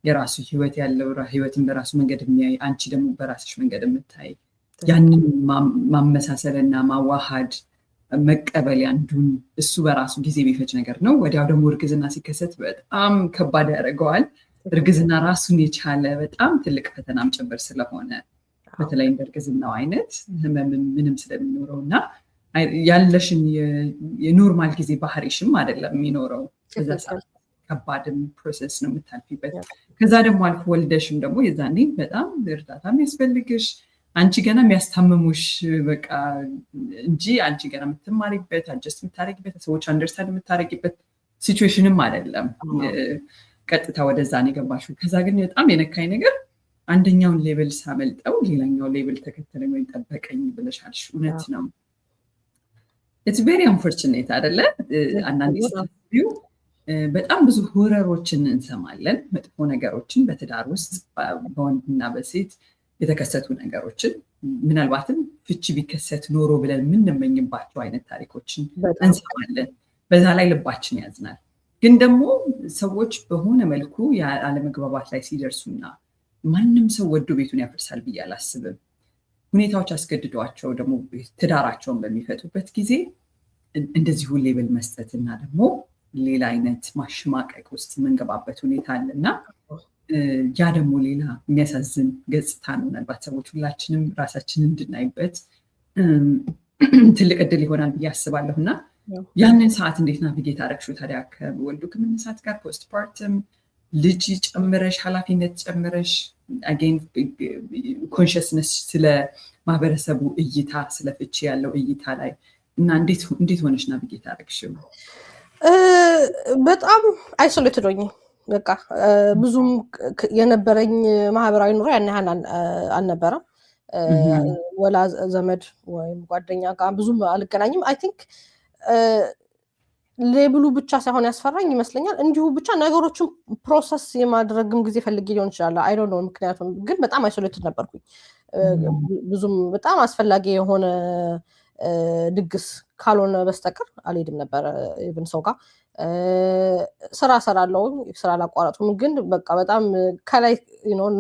S1: የራሱ ህይወት ያለው ህይወትን በራሱ መንገድ የሚያይ፣ አንቺ ደግሞ በራስሽ መንገድ የምታይ፣ ያንን ማመሳሰልና ማዋሃድ መቀበል አንዱን እሱ በራሱ ጊዜ የሚፈጅ ነገር ነው። ወዲያው ደግሞ እርግዝና ሲከሰት በጣም ከባድ ያደርገዋል። እርግዝና ራሱን የቻለ በጣም ትልቅ ፈተናም ጭምር ስለሆነ በተለይ እንደ እርግዝናው አይነት ህመምም ምንም ስለሚኖረው እና ያለሽን የኖርማል ጊዜ ባህሪሽም አይደለም የሚኖረው። ከዛ ሰዓት ከባድም ፕሮሰስ ነው የምታልፊበት። ከዛ ደግሞ አልፎ ወልደሽም ደግሞ የዛኔ በጣም እርዳታ የሚያስፈልግሽ፣ አንቺ ገና የሚያስታምሙሽ በቃ እንጂ አንቺ ገና የምትማሪበት አጀስት የምታደርጊበት ሰዎች አንደርስታንድ የምታደርጊበት ሲቹዌሽንም አይደለም። ቀጥታ ወደዛ ነው የገባሽው። ከዛ ግን በጣም የነካኝ ነገር አንደኛውን ሌብል ሳመልጠው ሌላኛው ሌብል ተከተለኝ ወይ ጠበቀኝ ብለሻልሽ። እውነት ነው። ኢትስ ቬሪ አንፎርቹኔት አይደለ? አንዳንዴ ስትዩ በጣም ብዙ ሆረሮችን እንሰማለን፣ መጥፎ ነገሮችን በትዳር ውስጥ በወንድና በሴት የተከሰቱ ነገሮችን፣ ምናልባትም ፍቺ ቢከሰት ኖሮ ብለን የምንመኝባቸው አይነት ታሪኮችን እንሰማለን። በዛ ላይ ልባችን ያዝናል። ግን ደግሞ ሰዎች በሆነ መልኩ አለመግባባት ላይ ሲደርሱና ማንም ሰው ወዶ ቤቱን ያፈርሳል ብዬ አላስብም። ሁኔታዎች አስገድዷቸው ደግሞ ትዳራቸውን በሚፈቱበት ጊዜ እንደዚሁ ሌብል መስጠት እና ደግሞ ሌላ አይነት ማሸማቀቅ ውስጥ የምንገባበት ሁኔታ አለና ያ ደግሞ ሌላ የሚያሳዝን ገጽታ ነው። ምናልባት ሰዎች ሁላችንም ራሳችንን እንድናይበት ትልቅ እድል ይሆናል ብዬ አስባለሁ። እና ያንን ሰዓት እንዴት ናቪጌት አደረግሽው ታዲያ? ከወልዱ ከመነሳት ጋር ፖስትፓርተም ልጅ ጨምረሽ ኃላፊነት ጨምረሽ አጌን ኮንሽስነስ ስለ ማህበረሰቡ እይታ ስለ ፍቺ ያለው እይታ ላይ እና እንዴት ሆነሽ ናቪጌት አደረግሽው?
S2: በጣም አይሶሌትድ ሆኜ በቃ ብዙም የነበረኝ ማህበራዊ ኑሮ ያን ያህል አልነበረም። ወላ ዘመድ ወይም ጓደኛ ጋር ብዙም አልገናኝም። አይ ቲንክ ሌብሉ ብቻ ሳይሆን ያስፈራኝ ይመስለኛል እንዲሁ ብቻ ነገሮችን ፕሮሰስ የማድረግም ጊዜ ፈልጌ ሊሆን ይችላል። አይ ዶንት ኖ። ምክንያቱም ግን በጣም አይሶሌትድ ነበርኩኝ። ብዙም በጣም አስፈላጊ የሆነ ድግስ ካልሆነ በስተቀር አልሄድም ነበረ ኢቭን ሰው ጋር። ስራ ሰራለሁ፣ ስራ አላቋረጥኩም። ግን በቃ በጣም ከላይ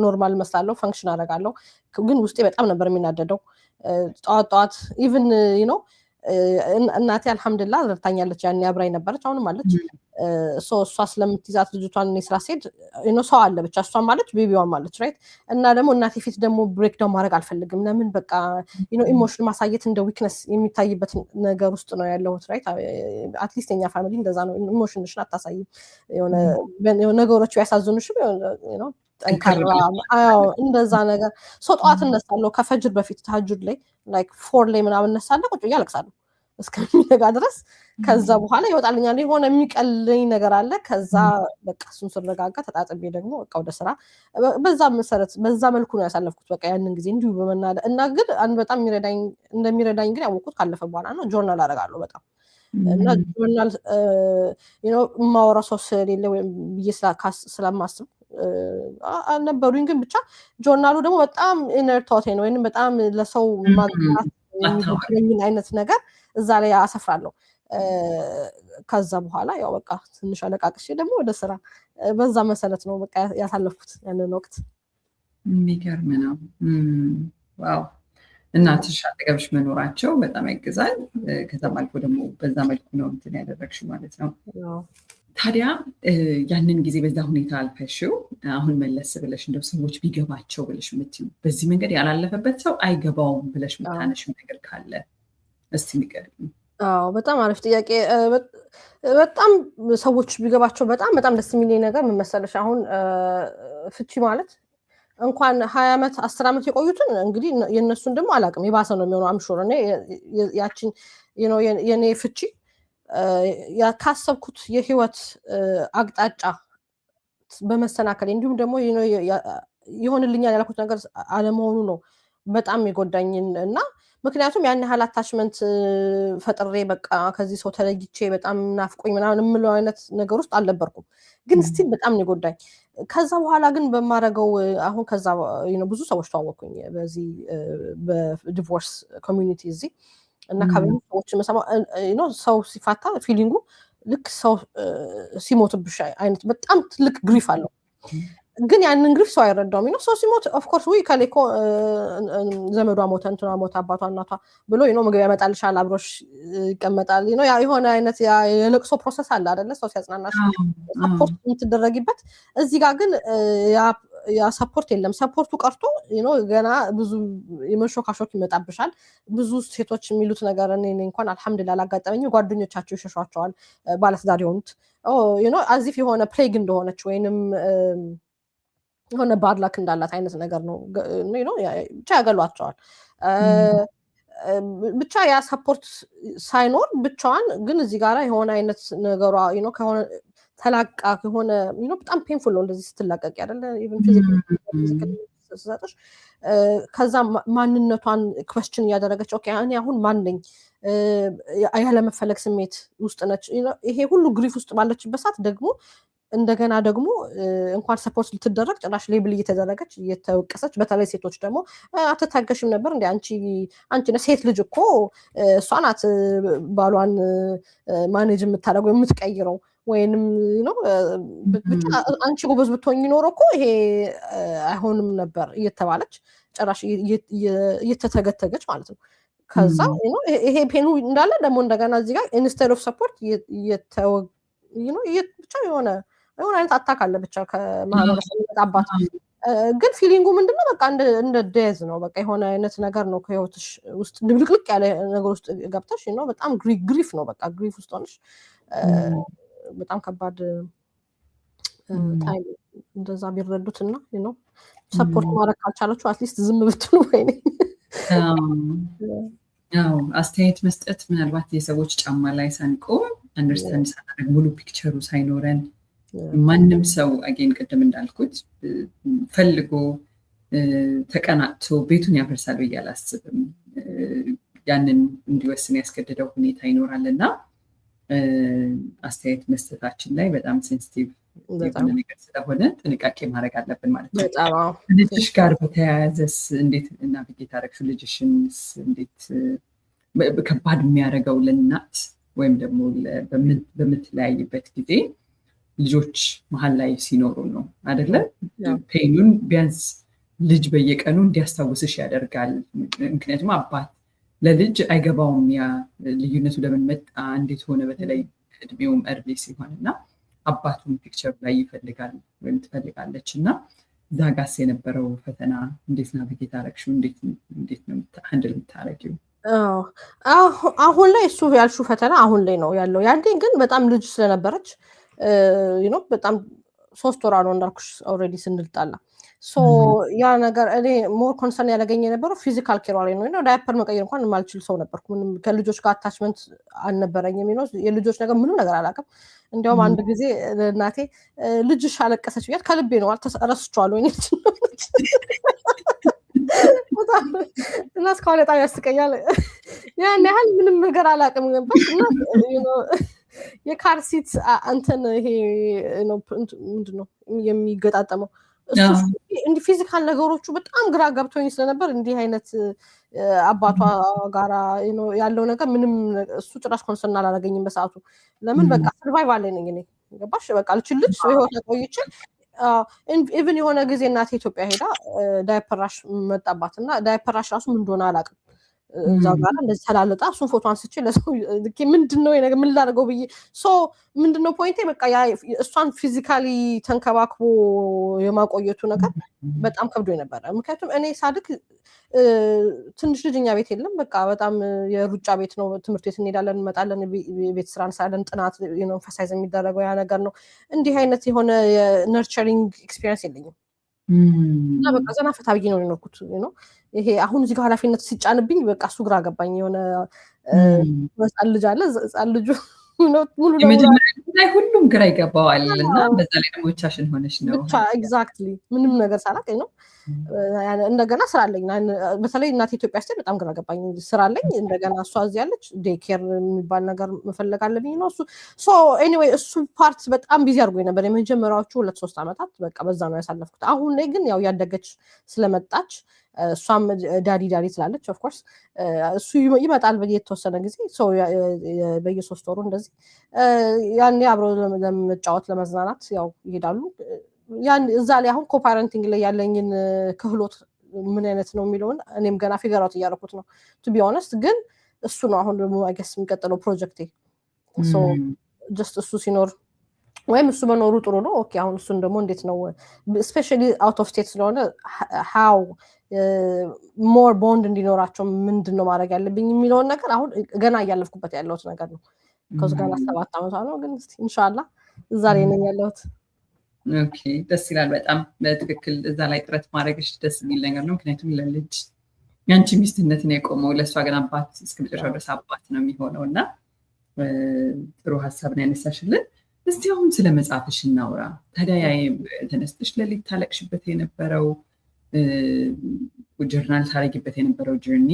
S2: ኖርማል መስላለሁ፣ ፈንክሽን አደርጋለሁ። ግን ውስጤ በጣም ነበር የሚናደደው። ጠዋት ኢቭን እናቴ አልሐምዱሊላህ ረድታኛለች። ያኔ አብራኝ ነበረች፣ አሁንም አለች። እሷ ስለምትይዛት ልጅቷን እኔ ስራ ስሄድ ሰው አለ ብቻ፣ እሷም አለች ቤቢዋም አለች። ራይት እና ደግሞ እናቴ ፊት ደግሞ ብሬክ ዳውን ማድረግ አልፈልግም። ለምን በቃ ኢሞሽን ማሳየት እንደ ዊክነስ የሚታይበት ነገር ውስጥ ነው ያለሁት። ራይት አትሊስት የኛ ፋሚሊ እንደዛ ነው። ኢሞሽንሽን አታሳይም። ነገሮች ያሳዝኑሽም ጠንካራ እንደዛ ነገር ሰው ጠዋት እነሳለሁ። ከፈጅር በፊት ተሐጁድ ላይ ላይክ 4 ላይ ምናምን እነሳለሁ። ቁጭ ብዬ አለቅሳለሁ እስከሚነጋ ድረስ። ከዛ በኋላ ይወጣልኛል የሆነ የሚቀልኝ ነገር አለ። ከዛ በቃ እሱን ስረጋጋ ተጣጥቤ ደግሞ በቃ ወደ ስራ። በዛ መልኩ ነው ያሳለፍኩት በቃ ያንን ጊዜ እንዲሁ በመናደ እና ግን በጣም እንደሚረዳኝ ግን ያወቅኩት ካለፈ በኋላ ነው። ጆርናል አደርጋለሁ በጣም እና ጆርናል የማወራው ሰው ስለሌለ ወይም ብዬ ስለማስብ አልነበሩኝ። ግን ብቻ ጆርናሉ ደግሞ በጣም ኢነር ቶቴ ነው ወይም በጣም ለሰው ማግኘት የሚገኝ አይነት ነገር እዛ ላይ አሰፍራለሁ። ከዛ በኋላ ያው በቃ ትንሽ አለቃቅሼ ደግሞ ወደ ስራ። በዛ መሰረት ነው በቃ ያሳለፍኩት ያንን ወቅት።
S1: የሚገርም ነው። ዋው። እናትሽ አጠገብሽ መኖራቸው በጣም ያግዛል። ከዛም አልፎ ደግሞ በዛ መልኩ ነው እንትን ያደረግሽው ማለት ነው። ታዲያ ያንን ጊዜ በዛ ሁኔታ አልፈሽው አሁን መለስ ብለሽ እንደው ሰዎች ቢገባቸው ብለሽ የምትይው በዚህ መንገድ ያላለፈበት ሰው አይገባውም ብለሽ የምታነሺው ነገር ካለ እስቲ ንገሪኝ።
S2: በጣም አሪፍ ጥያቄ። በጣም ሰዎች ቢገባቸው በጣም ደስ የሚለኝ ነገር ምን መሰለሽ፣ አሁን ፍቺ ማለት እንኳን 20 ዓመት 10 ዓመት የቆዩትን እንግዲህ የነሱን ደግሞ አላውቅም፣ የባሰ ነው የሚሆነው። አምሹር እኔ ያችን የኔ ፍቺ ካሰብኩት የህይወት አቅጣጫ በመሰናከል እንዲሁም ደግሞ ይሆንልኛል ያልኩት ነገር አለመሆኑ ነው በጣም የጎዳኝን እና ምክንያቱም ያን ያህል አታችመንት ፈጥሬ በቃ ከዚህ ሰው ተለይቼ በጣም ናፍቆኝ ምናምን የምለው አይነት ነገር ውስጥ አልነበርኩም። ግን ስቲል በጣም የጎዳኝ። ከዛ በኋላ ግን በማረገው አሁን ከዛ ብዙ ሰዎች ተዋወቅኩኝ በዚህ በዲቮርስ ኮሚዩኒቲ እዚህ እና ከብዙ ሰዎች መሰማው ሰው ሲፋታ ፊሊንጉ ልክ ሰው ሲሞትብሽ አይነት በጣም ትልቅ ግሪፍ አለው። ግን ያንን ግሪፍ ሰው አይረዳውም። ሰው ሲሞት ኦፍ ኮርስ ወይ ከሌኮ ዘመዷ ሞተ፣ እንትና ሞተ፣ አባቷ እናቷ ብሎ ምግብ ያመጣልሻል፣ አብሮሽ ይቀመጣል። የሆነ አይነት የለቅሶ ፕሮሰስ አለ አይደለ? ሰው ሲያጽናናሽ ሰፖርት የምትደረጊበት። እዚህ ጋር ግን ያ ሰፖርት የለም። ሰፖርቱ ቀርቶ ገና ብዙ የመሾካሾክ ይመጣብሻል። ብዙ ሴቶች የሚሉት ነገር እኔ እንኳን አልሐምዱሊላህ አላጋጠመኝም። ጓደኞቻቸው ይሸሿቸዋል ባለትዳር የሆኑት አዚፍ የሆነ ፕሌግ እንደሆነች ወይንም የሆነ ባድ ላክ እንዳላት አይነት ነገር ነው ብቻ ያገሏቸዋል። ብቻ ያ ሰፖርት ሳይኖር ብቻዋን ግን እዚህ ጋር የሆነ አይነት ነገሯ ከሆነ ተላቃ ከሆነ በጣም ፔንፉል ነው እንደዚህ ስትላቀቅ አይደለ? ኢቭን ፊዚካሊ ስትሰጥሽ ከዛ ማንነቷን ኩዌስችን እያደረገች ኦኬ እኔ አሁን ማን ነኝ ያለመፈለግ ስሜት ውስጥ ነች። ይሄ ሁሉ ግሪፍ ውስጥ ባለችበት ሰዓት ደግሞ እንደገና ደግሞ እንኳን ሰፖርት ልትደረግ ጭራሽ ሌብል እየተደረገች እየተወቀሰች፣ በተለይ ሴቶች ደግሞ አትታገሽም ነበር እንዴ አንቺ ሴት ልጅ እኮ እሷ ናት ባሏን ማኔጅ የምታደርገው የምትቀይረው ወይንም ነው ብቻ አንቺ ጎበዝ ብትሆኚ ኖሮ እኮ ይሄ አይሆንም ነበር እየተባለች ጭራሽ እየተተገተገች ማለት ነው። ከዛ ይሄ ፔኑ እንዳለ ደግሞ እንደገና እዚህ ጋር ኢንስቴድ ኦፍ ሰፖርት ብቻ የሆነ አይነት አታክ አለ ብቻ ከማህበረሰብ የሚመጣባት ግን ፊሊንጉ ምንድነው በቃ እንደ ዴዝ ነው በቃ የሆነ አይነት ነገር ነው ከህይወትሽ ውስጥ ድብልቅልቅ ያለ ነገር ውስጥ ገብተሽ ነው በጣም ግሪፍ ነው በቃ ግሪፍ ውስጥ ሆነሽ በጣም ከባድ ታይም እንደዛ ቢረዱትና ሰፖርት ማድረግ ካልቻላችሁ አትሊስት ዝም ብትሉ ወይኔ
S1: አስተያየት መስጠት ምናልባት የሰዎች ጫማ ላይ ሳንቆም አንደርስታንድ ሳናደርግ ሙሉ ፒክቸሩ ሳይኖረን ማንም ሰው አጌን ቅድም እንዳልኩት ፈልጎ ተቀናጥቶ ቤቱን ያፈርሳል ብዬ አላስብም። ያንን እንዲወስን ያስገድደው ሁኔታ ይኖራልና አስተያየት መስጠታችን ላይ በጣም ሴንሲቲቭ የሆነ ነገር ስለሆነ ጥንቃቄ ማድረግ አለብን ማለት ነው። ልጅሽ ጋር በተያያዘስ እንዴት ናቪጌት አደረግሽው? ልጅሽንስ እንዴት ከባድ የሚያደርገው ለእናት ወይም ደግሞ በምትለያይበት ጊዜ ልጆች መሀል ላይ ሲኖሩ ነው አይደለ? ፔኑን ቢያንስ ልጅ በየቀኑ እንዲያስታውስሽ ያደርጋል። ምክንያቱም አባት ለልጅ አይገባውም ያ ልዩነቱ ለምን መጣ እንዴት ሆነ፣ በተለይ እድሜውም እርሊ ሲሆንና አባቱን ፒክቸር ላይ ይፈልጋል ወይም ትፈልጋለች እና እዛ ጋስ የነበረው ፈተና እንዴት ናቪጌት አደረግሽው? እንዴት ነው ሃንድል የምታደርጊው?
S2: አሁን ላይ እሱ ያልሽው ፈተና አሁን ላይ ነው ያለው። ያንዴ ግን በጣም ልጅ ስለነበረች በጣም 3 ወር ነው እንዳልኩሽ ኦልሬዲ ስንልጣላ ያ ነገር እኔ ሞር ኮንሰርን ያለገኝ የነበረው ፊዚካል ኬር ላይ ነው። ዳይፐር መቀየር እንኳን የማልችል ሰው ነበርኩ። ምንም ከልጆች ጋር አታችመንት አልነበረኝም። የልጆች ነገር ምንም ነገር አላውቅም። እንዲያውም አንድ ጊዜ እናቴ ልጅሽ አለቀሰች ብያት ከልቤ ነው ረስቼዋለሁ እና እስካሁን በጣም ያስቀኛል። ያን ያህል ምንም ነገር አላውቅም ነበር እና የካር ሲት እንትን ይሄ ምንድነው የሚገጣጠመው እንዲህ ፊዚካል ነገሮቹ በጣም ግራ ገብቶኝ ስለነበር እንዲህ አይነት አባቷ ጋራ ያለው ነገር ምንም እሱ ጭራሽ ኮንሰርን አላደረገኝም በሰዓቱ። ለምን በቃ ሰርቫይቫል ላይ ነኝ እኔ ገባሽ? በቃ ልጅ ህይወት ቆይቼ ኢቭን የሆነ ጊዜ እናቴ ኢትዮጵያ ሄዳ ዳይፐራሽ መጣባትና ዳይፐራሽ ራሱ ምን እንደሆነ አላውቅም። እዛ ጋር እንደዚህ ተላልጣ እሱን ፎቶ አንስቼ ለሰው ምንድነው ነገር ምን ላደርገው ብዬ ምንድነው ፖይንቴ በቃ እሷን ፊዚካሊ ተንከባክቦ የማቆየቱ ነገር በጣም ከብዶኝ ነበር። ምክንያቱም እኔ ሳድግ ትንሽ ልጅኛ ቤት የለም በቃ በጣም የሩጫ ቤት ነው። ትምህርት ቤት እንሄዳለን እንመጣለን፣ ቤት ስራ እንሰራለን፣ ጥናት ኤምፋሳይዝ የሚደረገው ያ ነገር ነው። እንዲህ አይነት የሆነ የነርቸሪንግ ኤክስፒሪየንስ የለኝም እና በቃ ዘና ፈታ ብዬ ነው የኖርኩት። ይሄ አሁን እዚህ ጋር ኃላፊነት ሲጫንብኝ በቃ እሱ ግራ ገባኝ። የሆነ ህፃን ልጅ አለ፣ ህፃን ልጁ ሙሉ
S1: ላይ ሁሉም ግራ ይገባዋል እና በዛ ላይ ደግሞ ብቻሽን ሆነሽ ነው
S2: ብቻ ኤግዛክትሊ ምንም ነገር ሳላውቅ ነው። እንደገና ስራ አለኝ። በተለይ እናቴ ኢትዮጵያ ስትሄድ በጣም ግራ ገባኝ። ስራ አለኝ እንደገና እሷ እዚህ ያለች ዴይ ኬር የሚባል ነገር መፈለግ አለብኝ ነው እሱ ኤኒዌይ እሱ ፓርት በጣም ቢዚ አድርጎኝ ነበር የመጀመሪያዎቹ 2-3 ዓመታት በቃ በዛ ነው ያሳለፍኩት። አሁን ላይ ግን ያው ያደገች ስለመጣች እሷም ዳዲ ትላለች። ኦፍ ኮርስ እሱ ይመጣል በየተወሰነ ጊዜ በየ3 ወሩ እንደዚህ ያኔ አብሮ ለመጫወት ለመዝናናት ያው ይሄዳሉ። ያን እዛ ላይ አሁን ኮፓረንቲንግ ላይ ያለኝን ክህሎት ምን አይነት ነው የሚለውን እኔም ገና ፊገር አውት እያደረኩት ነው ቱ ቢ ኦነስት። ግን እሱ ነው አሁን ደግሞ አይ ገስ የሚቀጥለው ፕሮጀክቴ። ጀስት እሱ ሲኖር ወይም እሱ መኖሩ ጥሩ ነው። ኦኬ አሁን እሱን ደግሞ እንዴት ነው ስፔሻሊ አውት ኦፍ ስቴት ስለሆነ ሃው ሞር ቦንድ እንዲኖራቸው ምንድን ነው ማድረግ ያለብኝ የሚለውን ነገር አሁን ገና እያለፍኩበት ያለሁት ነገር ነው። ከዚ ገና 7 ዓመቷ ነው። ግን ኢንሻአላህ እዛ ላይ ነኝ ያለሁት።
S1: ኦኬ ደስ ይላል በጣም በትክክል እዛ ላይ ጥረት ማድረግሽ ደስ የሚል ነገር ነው። ምክንያቱም ለልጅ ያንቺ ሚስትነት ነው የቆመው፣ ለእሷ ግን አባት እስከ መጨረሻው ድረስ አባት ነው የሚሆነው እና ጥሩ ሀሳብ ነው ያነሳሽልን። እስቲ አሁን ስለ መጽሐፍሽ እናውራ ታዲያ። ተነስተሽ ለሊት ታለቅሽበት የነበረው ጆርናል ታረጊበት የነበረው ጀርኒ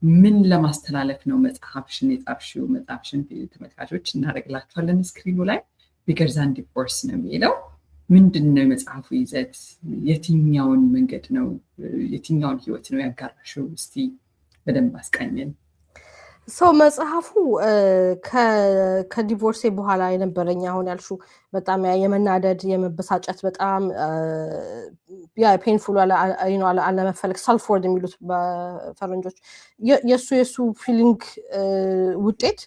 S1: ምን ለማስተላለፍ ነው መጽሐፍሽን የጻፍሽው? መጽሐፍሽን ተመልካቾች እናደርግላችኋለን ስክሪኑ ላይ ቢገር ዛን ዲቮርስ ነው የሚለው። ምንድን ነው የመጽሐፉ ይዘት? የትኛውን መንገድ ነው የትኛውን ህይወት ነው ያጋራሽው? እስቲ በደንብ አስቃኘን።
S2: ሰው መጽሐፉ ከዲቮርሴ በኋላ የነበረኝ አሁን ያልሹ በጣም የመናደድ የመበሳጨት በጣም ያ ፔንፉል አለመፈለግ ሰልፍ ወርድ የሚሉት በፈረንጆች የሱ ፊሊንግ ውጤት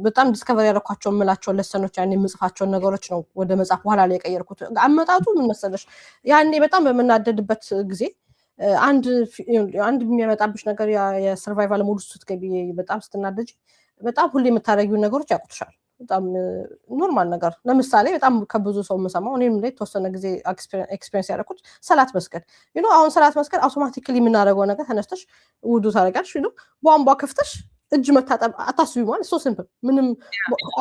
S2: በጣም ዲስከቨር ያደረኳቸው የምላቸውን ለሰኖች ያኔ የምጽፋቸውን ነገሮች ነው ወደ መጽሐፍ በኋላ ላይ የቀየርኩት። አመጣጡ ምን መሰለሽ ያኔ በጣም በምናደድበት ጊዜ አንድ የሚያመጣብሽ ነገር የሰርቫይቫል ሞድ ውስጥ ስትገቢ በጣም ስትናደጂ በጣም ሁሌ የምታደርጊውን ነገሮች ያውቁትሻል። በጣም ኖርማል ነገር ለምሳሌ በጣም ከብዙ ሰው የምሰማው እኔም ላይ ተወሰነ ጊዜ ኤክስፔሪንስ ያደረኩት ሰላት መስገድ አሁን ሰላት መስገድ አውቶማቲካሊ የምናደርገው ነገር ተነስተሽ ውዱ ታደርጊያለሽ ቧንቧ ከፍተሽ እጅ መታጠብ አታስቢ ማለት ሶ ሲምፕል ምንም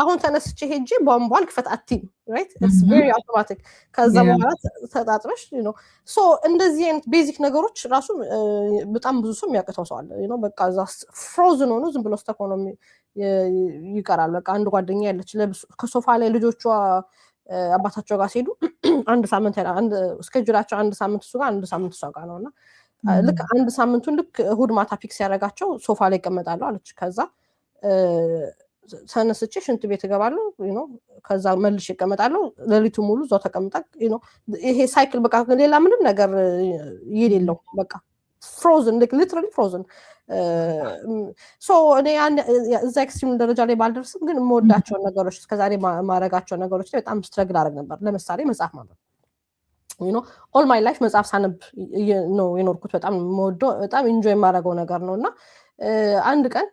S2: አሁን ተነስቼ ሄጄ ቧንቧ ልክፈት አትይም ራይት ኢትስ ቬሪ አውቶማቲክ ከዛ በኋላ ተጣጥበሽ ሶ እንደዚህ አይነት ቤዚክ ነገሮች ራሱ በጣም ብዙ ሰው የሚያቅተው ሰው አለ በቃ እዛ ፍሮዝን ሆኖ ዝም ብሎ ስተኮ ነው ይቀራል። በቃ አንድ ጓደኛ ያለች ከሶፋ ላይ ልጆቿ አባታቸው ጋር ሲሄዱ አንድ ሳምንት ስኬጁላቸው አንድ ሳምንት እሱ ጋር አንድ ሳምንት እሷ ጋር ነውና ልክ አንድ ሳምንቱን ልክ እሁድ ማታ ፊክስ ያደረጋቸው ሶፋ ላይ ይቀመጣሉ አለች። ከዛ ተነስቼ ሽንት ቤት እገባለሁ ከዛ መልሼ እቀመጣለሁ ሌሊቱ ሙሉ እዛው ተቀምጣ ይሄ ሳይክል በቃ ሌላ ምንም ነገር የሌለው በቃ ፍሮዝን ሊትራሊ ፍሮዝን ሶ እኔ እዛ ኤክስትሪም ደረጃ ላይ ባልደርስም ግን የምወዳቸውን ነገሮች እስከዛሬ ማረጋቸው ነገሮች ላይ በጣም ስትረግል አደረግ ነበር። ለምሳሌ መጽሐፍ ማንበብ ኦል ማይ ላይፍ መጽሐፍ ሳነብ ነው የኖርኩት። በጣም የምወደው በጣም ኢንጆይ የማደርገው ነገር ነው እና አንድ ቀን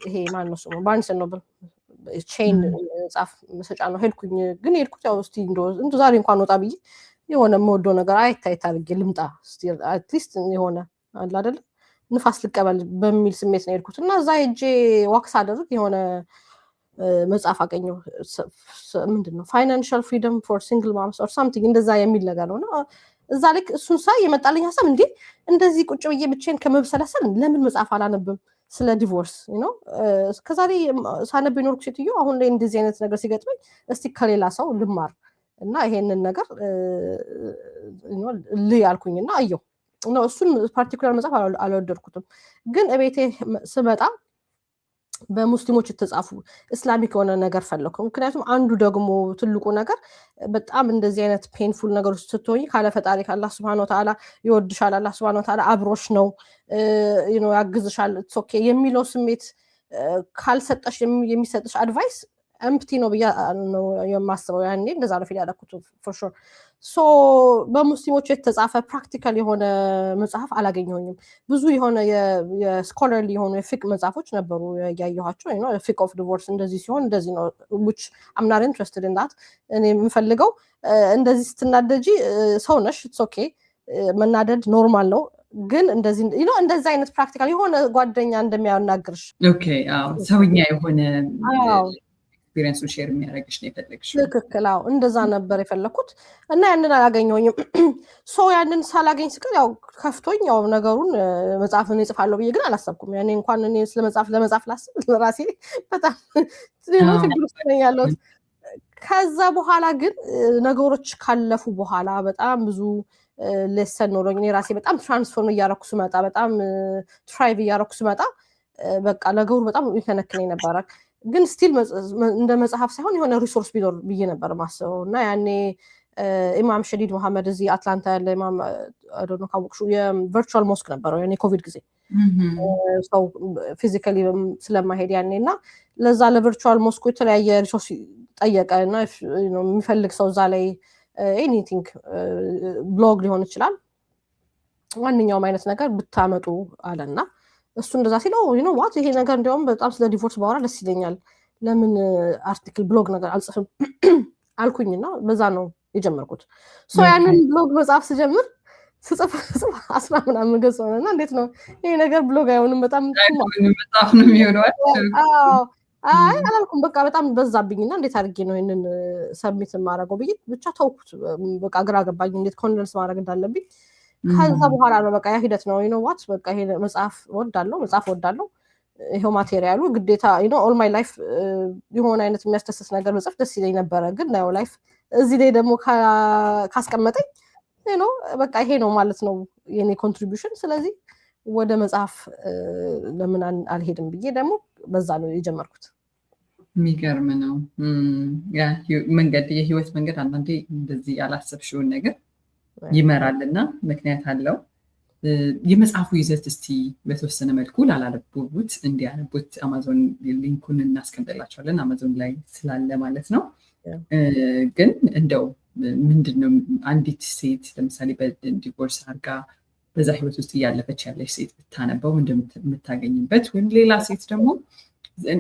S2: ይሄ ማን ነው ስሙ ባርንስ ኤንድ ኖብል ቼን መጽሐፍ መሸጫ ነው ሄድኩኝ። ግን ሄድኩት ያው እስቲ እንዶ ዛሬ እንኳን ወጣ ብዬ የሆነ የምወደው ነገር አይታይት አድርጌ ልምጣ አትሊስት የሆነ አለ አይደል ንፋስ ልቀበል በሚል ስሜት ነው ሄድኩት እና እዛ ሄጄ ዋክስ አደረግ የሆነ መጽሐፍ አገኘው ምንድነው ፋይናንሻል ፍሪደም ፎር ሲንግል ማምስ ኦር ሳምቲንግ እንደዛ የሚል ነገር ነውና እዛ ልክ እሱን ሳይ የመጣልኝ ሀሳብ እንዴ እንደዚህ ቁጭ ብዬ ብቻዬን ከመብሰለሰል ለምን መጽሐፍ አላነብም ስለ ዲቮርስ ከዛሬ ሳነብ የኖርኩ ሴትዮ አሁን ላይ እንደዚህ አይነት ነገር ሲገጥመኝ እስቲ ከሌላ ሰው ልማር እና ይሄንን ነገር ያልኩኝና አየሁ እሱን ፓርቲኩላር መጽሐፍ አልወደድኩትም። ግን እቤቴ ስመጣ በሙስሊሞች የተጻፉ እስላሚክ የሆነ ነገር ፈለኩ። ምክንያቱም አንዱ ደግሞ ትልቁ ነገር በጣም እንደዚህ አይነት ፔንፉል ነገሮች ስትሆኝ ካለ ፈጣሪ አላህ Subhanahu Wa Ta'ala ይወድሻል፣ አላህ Subhanahu Wa Ta'ala አብሮሽ ነው ያግዝሻል ኦኬ የሚለው ስሜት ካልሰጠሽ የሚሰጥሽ አድቫይስ ኤምፕቲ ነው ብዬ ነው የማስበው። ያኔ እንደዛ ነው ፊል ያደረኩት for sure። ሶ በሙስሊሞች የተጻፈ ፕራክቲካል የሆነ መጽሐፍ አላገኘሁኝም። ብዙ የሆነ የስኮለርሊ የሆኑ የፊቅ መጽሐፎች ነበሩ ያየኋቸው ፊቅ ኦፍ ዲቮርስ እንደዚህ ሲሆን እንደዚህ ነው which I'm not interested in that። እኔ የምፈልገው እንደዚህ ስትናደጂ ሰው ነሽ it's okay መናደድ ኖርማል ነው ግን እንደዚህ እንደዚህ አይነት ፕራክቲካል የሆነ ጓደኛ እንደሚያናግርሽ
S1: ኦኬ አዎ ሰውኛ የሆነ ኤክስፒሪየንሱን ሼር የሚያደርግሽ ነው የፈለግሽው።
S2: ትክክል አዎ እንደዛ ነበር የፈለኩት እና ያንን አላገኘሁኝም። ሶ ያንን ሳላገኝ ስቀር ያው ከፍቶኝ ያው ነገሩን መጽሐፍን እጽፋለሁ ብዬ ግን አላሰብኩም። ያኔ እንኳን እኔ ለመጽሐፍ ላስብ ለራሴ በጣም ችግር ውስጥ ነኝ ያለሁት። ከዛ በኋላ ግን ነገሮች ካለፉ በኋላ በጣም ብዙ ሌሰን ኖሮኝ እኔ ራሴ በጣም ትራንስፎርም እያደረኩ ስመጣ በጣም ትራይቭ እያደረኩ ስመጣ በቃ ነገሩ በጣም ይከነክነኝ ነበረ። ግን ስቲል እንደ መጽሐፍ ሳይሆን የሆነ ሪሶርስ ቢኖር ብዬ ነበር ማስበው እና ያኔ ኢማም ሸዲድ መሐመድ እዚህ አትላንታ ያለ ኢማም አዶኖ ካወቅሹ የቨርቹዋል ሞስክ ነበረው ያኔ ኮቪድ ጊዜ ሰው ፊዚካሊ ስለማይሄድ ያኔ እና ለዛ ለቨርቹዋል ሞስኩ የተለያየ ሪሶርስ ጠየቀ እና የሚፈልግ ሰው እዛ ላይ ኤኒቲንግ ብሎግ ሊሆን ይችላል ማንኛውም አይነት ነገር ብታመጡ አለና እሱ እንደዛ ሲለው ዋት ይሄ ነገር እንዲያውም በጣም ስለ ዲቮርስ ባወራ ደስ ይለኛል ለምን አርቲክል ብሎግ ነገር አልጽፍም አልኩኝና በዛ ነው የጀመርኩት። ሶ ያንን ብሎግ መጽሐፍ ስጀምር ስጽፍ 10 ምናምን ገጽ ሆነና እንዴት ነው ይሄ ነገር ብሎግ አይሆንም በጣም
S1: መጽሐፍ ነው የሚሆነው።
S2: አይ አላልኩም በቃ በጣም በዛብኝና እንዴት አድርጌ ነው ይሄንን ሰብሚት ማድረገው ብዬ ብቻ ተውኩት። በቃ ግራ ገባኝ እንዴት ኮንደንስ ማድረግ እንዳለብኝ። ከዛ በኋላ ነው በቃ ያ ሂደት ነው ዋት በቃ ይሄ መጽሐፍ ወዳለው ይሄው ማቴሪያሉ ግዴታ ኦል ማይ ላይፍ የሆነ አይነት የሚያስደስት ነገር መጽሐፍ ደስ ይለኝ ነበረ። ግን ነው ላይፍ እዚህ ላይ ደግሞ ካስቀመጠኝ በቃ ይሄ ነው ማለት ነው የኔ ኮንትሪቢዩሽን። ስለዚህ ወደ መጽሐፍ ለምን አልሄድም ብዬ ደግሞ በዛ ነው የጀመርኩት።
S1: የሚገርም ነው። መንገድ የህይወት መንገድ አንዳንዴ እንደዚህ ያላሰብሽውን ነገር ይመራልና ምክንያት አለው። የመጽሐፉ ይዘት እስቲ በተወሰነ መልኩ ላላነበቡት እንዲያነቡት አማዞን ሊንኩን እናስቀምጥላቸዋለን፣ አማዞን ላይ ስላለ ማለት ነው። ግን እንደው ምንድነው አንዲት ሴት ለምሳሌ በዲቮርስ አድርጋ በዛ ህይወት ውስጥ እያለፈች ያለች ሴት ብታነበው እንደምታገኝበት ወይም ሌላ ሴት ደግሞ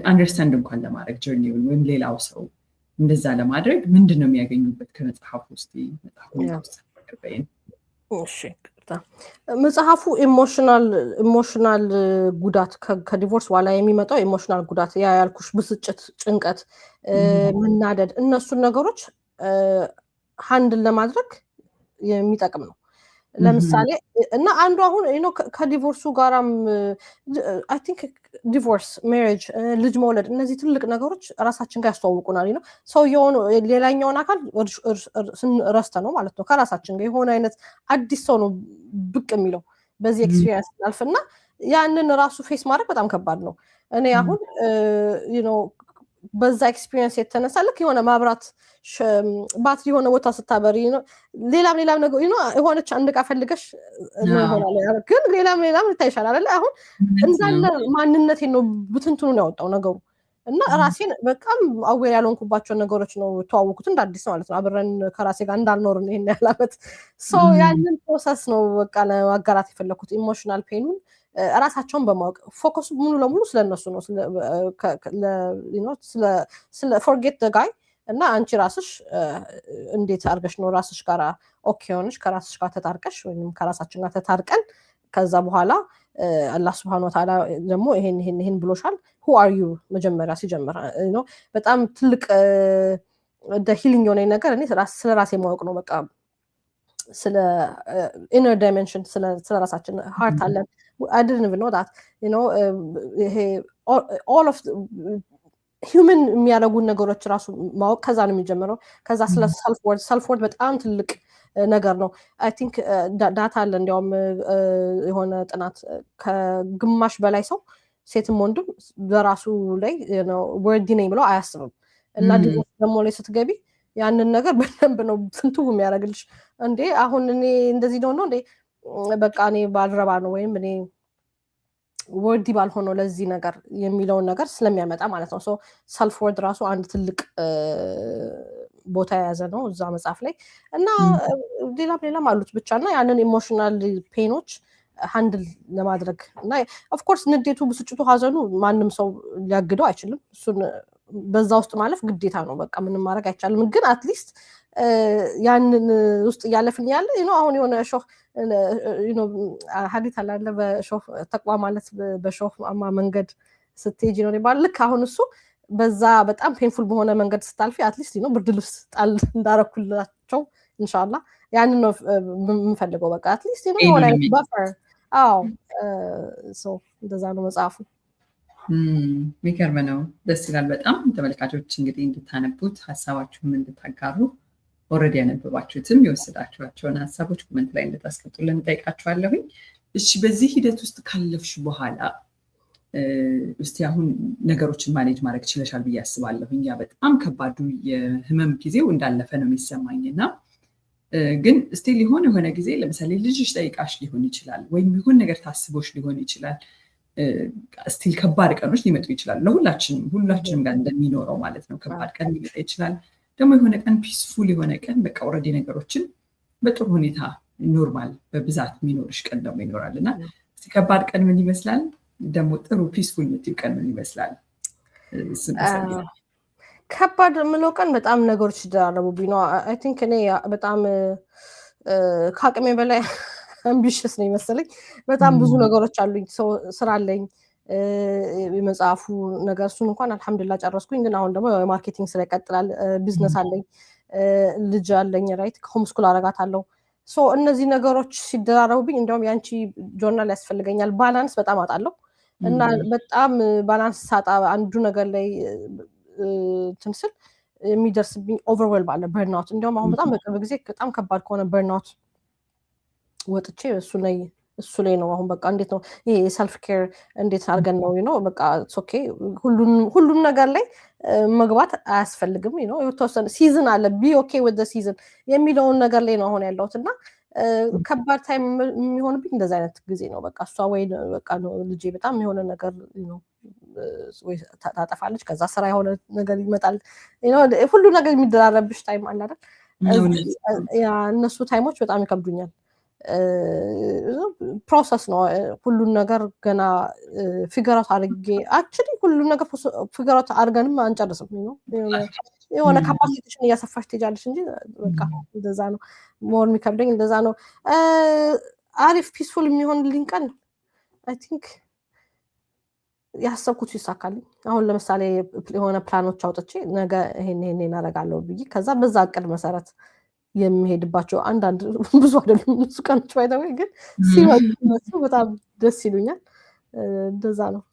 S1: አንደርስታንድ እንኳን ለማድረግ ጀርኒውን ወይም ሌላው ሰው እንደዛ ለማድረግ ምንድነው የሚያገኙበት ከመጽሐፉ ውስጥ?
S2: መጽሐፉ ኢሞሽናል ጉዳት ከዲቮርስ በኋላ የሚመጣው ኢሞሽናል ጉዳት ያ ያልኩሽ ብስጭት፣ ጭንቀት፣ መናደድ እነሱን ነገሮች ሃንድል ለማድረግ የሚጠቅም ነው። ለምሳሌ እና አንዱ አሁን ከዲቮርሱ ጋራም አይ ቲንክ ዲቮርስ፣ ሜሪጅ፣ ልጅ መውለድ እነዚህ ትልቅ ነገሮች ራሳችን ጋር ያስተዋውቁናል። ሰውየውን ሌላኛውን አካል ረስተ ነው ማለት ነው። ከራሳችን ጋር የሆነ አይነት አዲስ ሰው ነው ብቅ የሚለው በዚህ ኤክስፒሪየንስ አልፍና ያንን ራሱ ፌስ ማድረግ በጣም ከባድ ነው። እኔ አሁን በዛ ኤክስፒሪየንስ የተነሳ ልክ የሆነ ማብራት ባትሪ የሆነ ቦታ ስታበሪ ሌላም ነገር የሆነች አንድ ዕቃ ፈልገሽ ነው ይሆናል፣ ግን ሌላም ይታይሻል አይደል? አሁን እንዳለ ማንነቴን ነው ብትንትኑን ያወጣው ነገሩ እና ራሴን በጣም አዌር ያልሆንኩባቸውን ነገሮች ነው ተዋወኩት እንደ አዲስ ማለት ነው። አብረን ከራሴ ጋር እንዳልኖር ነው ይሄን ያላበት ሰው ያንን ፕሮሰስ ነው በቃ ለማጋራት የፈለኩት። ኢሞሽናል ፔኑን ራሳቸውን በማወቅ ፎከሱ ሙሉ ለሙሉ ስለነሱ ነው ስለ ፎርጌት ዘ ጋይ እና አንቺ ራስሽ እንዴት አድርገሽ ነው ራስሽ ጋር ኦኬ ሆነሽ ከራስሽ ጋር ተታርቀሽ ወይም ከራሳችን ጋር ተታርቀን ከዛ በኋላ አላህ Subhanahu Wa Ta'ala ደግሞ ይሄን ብሎሻል who are you መጀመሪያ ሲጀምር በጣም ትልቅ ሂሊንግ የሆነ ነገር እኔ ስለ ራሴ ማወቅ ነው። በቃ ስለ inner dimension ስለ ራሳችን heart አለን I didn't even know that all of human የሚያደርጉን ነገሮች ራሱ ማወቅ ከዛ ነው የሚጀምረው። ከዛ ስለ self worth በጣም ትልቅ ነገር ነው። አይ ቲንክ ዳታ አለ እንዲያውም የሆነ ጥናት ከግማሽ በላይ ሰው ሴትም ወንድም በራሱ ላይ ወርዲ ነኝ ብለው አያስብም እና ደግሞ ላይ ስትገቢ ያንን ነገር በደንብ ነው ፍንትው የሚያደርግልሽ። እንዴ አሁን እኔ እንደዚህ ነው እንዴ በቃ እኔ ባልረባ ነው ወይም እኔ ወርዲ ባልሆነው ለዚህ ነገር የሚለውን ነገር ስለሚያመጣ ማለት ነው። ሰልፍ ወርድ ራሱ አንድ ትልቅ ቦታ የያዘ ነው እዛ መጽሐፍ ላይ እና ሌላም አሉት ብቻና ያንን ኢሞሽናል ፔኖች ሃንድል ለማድረግ እና ኦፍ ኮርስ ንዴቱ፣ ብስጭቱ፣ ሀዘኑ ማንም ሰው ሊያግደው አይችልም። እሱን በዛ ውስጥ ማለፍ ግዴታ ነው። በቃ ምንም ማድረግ አይቻልም። ግን አትሊስት ያንን ውስጥ እያለፍን ያለ አሁን የሆነ ሾህ ሀዲት አላለ በሾህ ተቅዋ ማለት በሾህ መንገድ ስትሄጂ ነው ይባል። ልክ አሁን እሱ በዛ በጣም ፔንፉል በሆነ መንገድ ስታልፊ አትሊስት ብርድ ልብስ ጣል እንዳረኩላቸው ኢንሻአላህ ያንን ነው የምፈልገው። በቃ አትሊስት የሆነ ባፈር እንደዛ ነው መጽሐፉ።
S1: የሚገርም ነው። ደስ ይላል በጣም። ተመልካቾች እንግዲህ እንድታነቡት ሀሳባችሁን እንድታጋሩ ኦልሬዲ ያነበባችሁትም የወሰዳችኋቸውን ሀሳቦች ኮሜንት ላይ እንድታስቀምጡልን ጠይቃችኋለሁኝ። እሺ በዚህ ሂደት ውስጥ ካለፍሽ በኋላ እስቲ አሁን ነገሮችን ማኔጅ ማድረግ ችለሻል ብዬ አስባለሁኝ። ያ በጣም ከባዱ የህመም ጊዜው እንዳለፈ ነው የሚሰማኝና ግን ስቲል የሆነ ጊዜ ለምሳሌ ልጅሽ ጠይቃሽ ሊሆን ይችላል ወይም የሆነ ነገር ታስቦሽ ሊሆን ይችላል። ስቲል ከባድ ቀኖች ሊመጡ ይችላል። ሁላችንም ጋር እንደሚኖረው ማለት ነው። ከባድ ቀን ሊመጣ ይችላል። ደግሞ የሆነ ቀን ፒስፉል የሆነ ቀን በቃ ኦልሬዲ ነገሮችን በጥሩ ሁኔታ ኖርማል በብዛት የሚኖርሽ ቀን ደግሞ ይኖራል እና ከባድ ቀን ምን ይመስላል? ደግሞ ጥሩ ፒስፉል የምትይው ቀን ምን ይመስላል?
S2: ከባድ የምለው ቀን በጣም ነገሮች ይደራረቡብኝ ነው። አይ ቲንክ እኔ በጣም ከአቅሜ በላይ አምቢሽስ ነው ይመስለኝ። በጣም ብዙ ነገሮች አሉኝ። ስራ አለኝ፣ የመጽሐፉ ነገር እሱን እንኳን አልহামዱሊላህ ጨረስኩኝ። ግን አሁን ደግሞ የማርኬቲንግ ስራ ይቀጥላል። ቢዝነስ አለኝ፣ ልጅ አለኝ፣ ራይት ሆም ስኩል አደርጋታለሁ። እነዚህ ነገሮች ሲደራረቡብኝ እንደውም ያንቺ ጆርናል ያስፈልገኛል። ባላንስ በጣም አጣለሁ እና በጣም ባላንስ ሳጣ አንዱ ነገር ላይ ትንስል የሚደርስብኝ ኦቨርዌልም አለ፣ በርናውት። እንደውም አሁን በጣም በቅርብ ጊዜ በጣም ከባድ ከሆነ በርናውት ወጥቼ እሱ ላይ እሱ ላይ ነው አሁን በቃ እንዴት ነው ይሄ ሰልፍ ኬር እንዴት አድርገን ነው በቃ ኦኬ ሁሉም ነገር ላይ መግባት አያስፈልግም የተወሰነ ሲዝን አለ ቢ ኦኬ with the season የሚለውን ነገር ላይ ነው አሁን ያለሁትና ከባድ ታይም የሚሆንብኝ እንደዛ አይነት ጊዜ ነው በቃ እሷ ወይ በቃ ነው ልጄ በጣም የሆነ ነገር ወይ ታጠፋለች ከዛ ስራ የሆነ ነገር ይመጣል ሁሉ ነገር የሚደራረብሽ ታይም አለ አይደል ያ እነሱ ታይሞች በጣም ይከብዱኛል ፕሮሰስ ነው ሁሉን ነገር ገና ፊገራት አድርጌ አክቹሊ ሁሉን ነገር ፊገራት አድርገንም አንጨርስም የሆነ ካፓሲቲሽን እያሰፋሽ ትሄጃለሽ እንጂ በቃ እንደዛ ነው ሞር የሚከብደኝ እንደዛ ነው አሪፍ ፒስፉል የሚሆንልኝ ቀን አይ ቲንክ ያሰብኩት ይሳካልኝ አሁን ለምሳሌ የሆነ ፕላኖች አውጥቼ ነገ ይሄን እናደርጋለሁ ብዬ ከዛ በዛ እቅድ መሰረት የሚሄድባቸው አንዳንድ ብዙ አይደሉም እነሱ ቀኖች ባይተው ግን ሲመጡ በጣም ደስ ይሉኛል እንደዛ ነው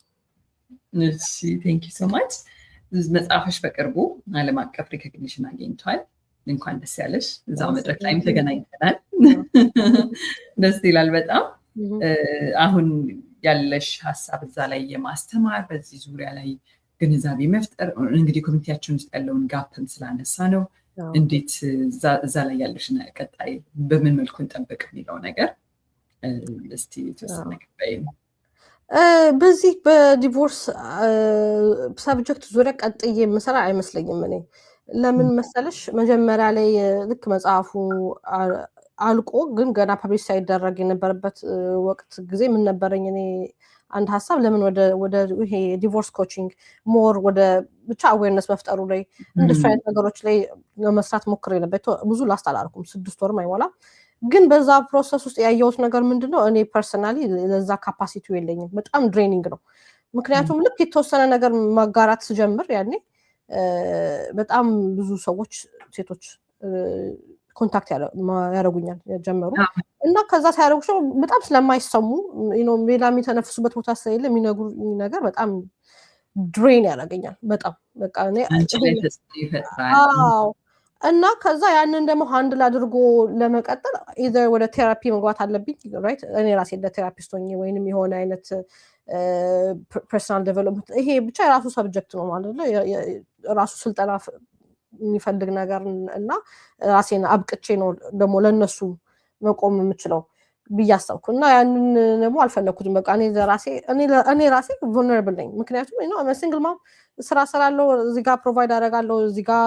S1: እሺ ቴንክ ዩ ሶ ማች መጽሐፍሽ በቅርቡ ዓለም አቀፍ ሪኮግኒሽን አግኝቷል እንኳን ደስ ያለሽ እዛው መድረክ ላይም ተገናኝተናል ደስ ይላል በጣም አሁን ያለሽ ሐሳብ እዛ ላይ የማስተማር በዚህ ዙሪያ ላይ ግንዛቤ መፍጠር እንግዲህ ኮሚኒቲያችን ውስጥ ያለውን ጋፕም ስላነሳ ነው እንዴት እዛ ላይ ያለሽ ቀጣይ በምን መልኩ እንጠብቅ የሚለው ነገር እስቲ ተወሰነ ገባይ
S2: በዚህ በዲቮርስ ሰብጀክት ዙሪያ ቀጥዬ መሰራ አይመስለኝም እኔ ለምን መሰለሽ መጀመሪያ ላይ ልክ መጽሐፉ አልቆ ግን ገና ፐብሊሽ ሳይደረግ የነበረበት ወቅት ጊዜ ምን ነበረኝ እኔ አንድ ሐሳብ ለምን ወደ ይሄ ዲቮርስ ኮቺንግ ሞር ወደ ብቻ አዌርነስ መፍጠሩ ላይ እንደሱ አይነት ነገሮች ላይ ለመስራት ሞክሬ ነበር ብዙ ላስት አላልኩም 6 ወርም አይሞላ ግን በዛ ፕሮሰስ ውስጥ ያየሁት ነገር ምንድነው እኔ ፐርሰናሊ ለዛ ካፓሲቲው የለኝም በጣም ድሬኒንግ ነው ምክንያቱም ልክ የተወሰነ ነገር ማጋራት ስጀምር ያኔ በጣም ብዙ ሰዎች ሴቶች ኮንታክት ያደርጉኛል ጀመሩ እና ከዛ ሳይያደርጉሽ በጣም ስለማይሰሙ ሌላ የሚተነፍሱበት ቦታ ስለሌለ የሚነግሩኝ ነገር በጣም ድሬን ያደርገኛል በጣም በቃ እኔ እና ከዛ ያንን ደግሞ ሃንድል አድርጎ ለመቀጠል either ወደ ቴራፒ መግባት አለብኝ ራይት እኔ ራሴ እንደ ቴራፒስት ሆኜ ወይንም የሆነ አይነት ፐርሰናል ዴቨሎፕመንት ይሄ ብቻ የራሱ ሰብጀክት ነው ማለት ነው ራሱ ስልጠና የሚፈልግ ነገር እና ራሴን አብቅቼ ነው ደግሞ ለነሱ መቆም የምችለው ብያሰብኩ እና ያንን ደግሞ አልፈለኩትም በቃ እኔ ራሴ vulnerable ነኝ ምክንያቱም I'm a single mom ስራ ሰራለው እዚህ ጋር ፕሮቫይድ አደርጋለሁ እዚህ ጋር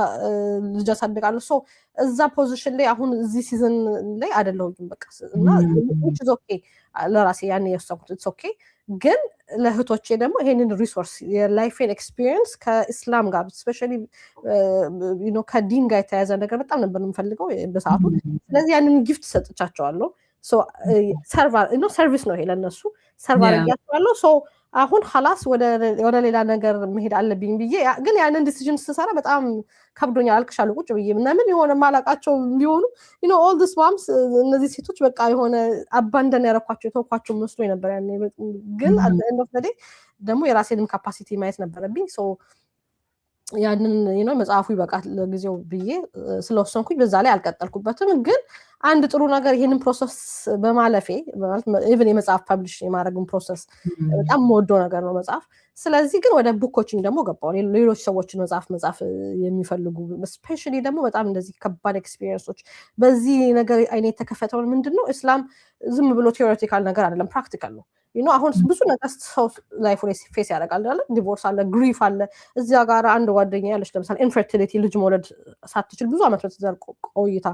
S2: ልጅ አሳድጋለሁ ሶ እዛ ፖዚሽን ላይ አሁን እዚህ ሲዝን ላይ አይደለሁም በቃ እና which is okay ለራሴ ያኔ ያሰብኩት it's okay ግን ለህቶቼ ደግሞ ይሄንን ሪሶርስ የላይፍን ኤክስፒሪየንስ ከእስላም ጋር especially ከዲን ጋር የተያያዘ ነገር በጣም ነበር የምፈልገው በሰዓቱ ስለዚህ ያንን ጊፍት ሰጥቻቸዋለሁ ሶ ሰርቪስ ነው ይሄ ለነሱ ሰርቫር ያያቸዋለሁ ሶ አሁን خلاص ወደ ሌላ ነገር መሄድ አለብኝ ብዬ ግን ያንን ዲሲዥን ስሰራ በጣም ከብዶኛል አልቅሻለሁ ቁጭ ብዬ ምናምን የሆነ ማላቃቸው ቢሆኑ all this moms እነዚህ ሴቶች በቃ የሆነ አባንደን ያረኳቸው ተውኳቸው መስሎ ነበር ያኔ ግን end of the day ደግሞ የራሴንም ካፓሲቲ ማየት ነበረብኝ ሶ ያንን መጽሐፉ ይበቃል ለጊዜው ብዬ ስለወሰንኩኝ በዛ ላይ አልቀጠልኩበትም ግን አንድ ጥሩ ነገር ይሄንን ፕሮሰስ በማለፌ ማለት ኢቭን የመጽሐፍ ፐብሊሽ የማድረግን ፕሮሰስ በጣም ወዶ ነገር ነው መጽሐፍ ስለዚህ ግን ወደ ቡክ ኮቺንግ ደግሞ ገባው ሌሎች ሰዎችን መጽሐፍ የሚፈልጉ ስፔሻሊ ደግሞ በጣም እንደዚህ ከባድ ኤክስፒሪየንሶች በዚህ ነገር አይነት ተከፈተው ምንድነው እስላም ዝም ብሎ ቲዮሬቲካል ነገር አይደለም ፕራክቲካል ነው አሁን ብዙ ነገር ሰው ላይፍ ላይ ፌስ ያደርጋል አይደል ዲቮርስ አለ ግሪፍ አለ እዚያ ጋር አንድ ጓደኛ ያለች ለምሳሌ ኢንፈርቲሊቲ ልጅ መውለድ ሳትችል ብዙ አመት በተዘር ቆይታ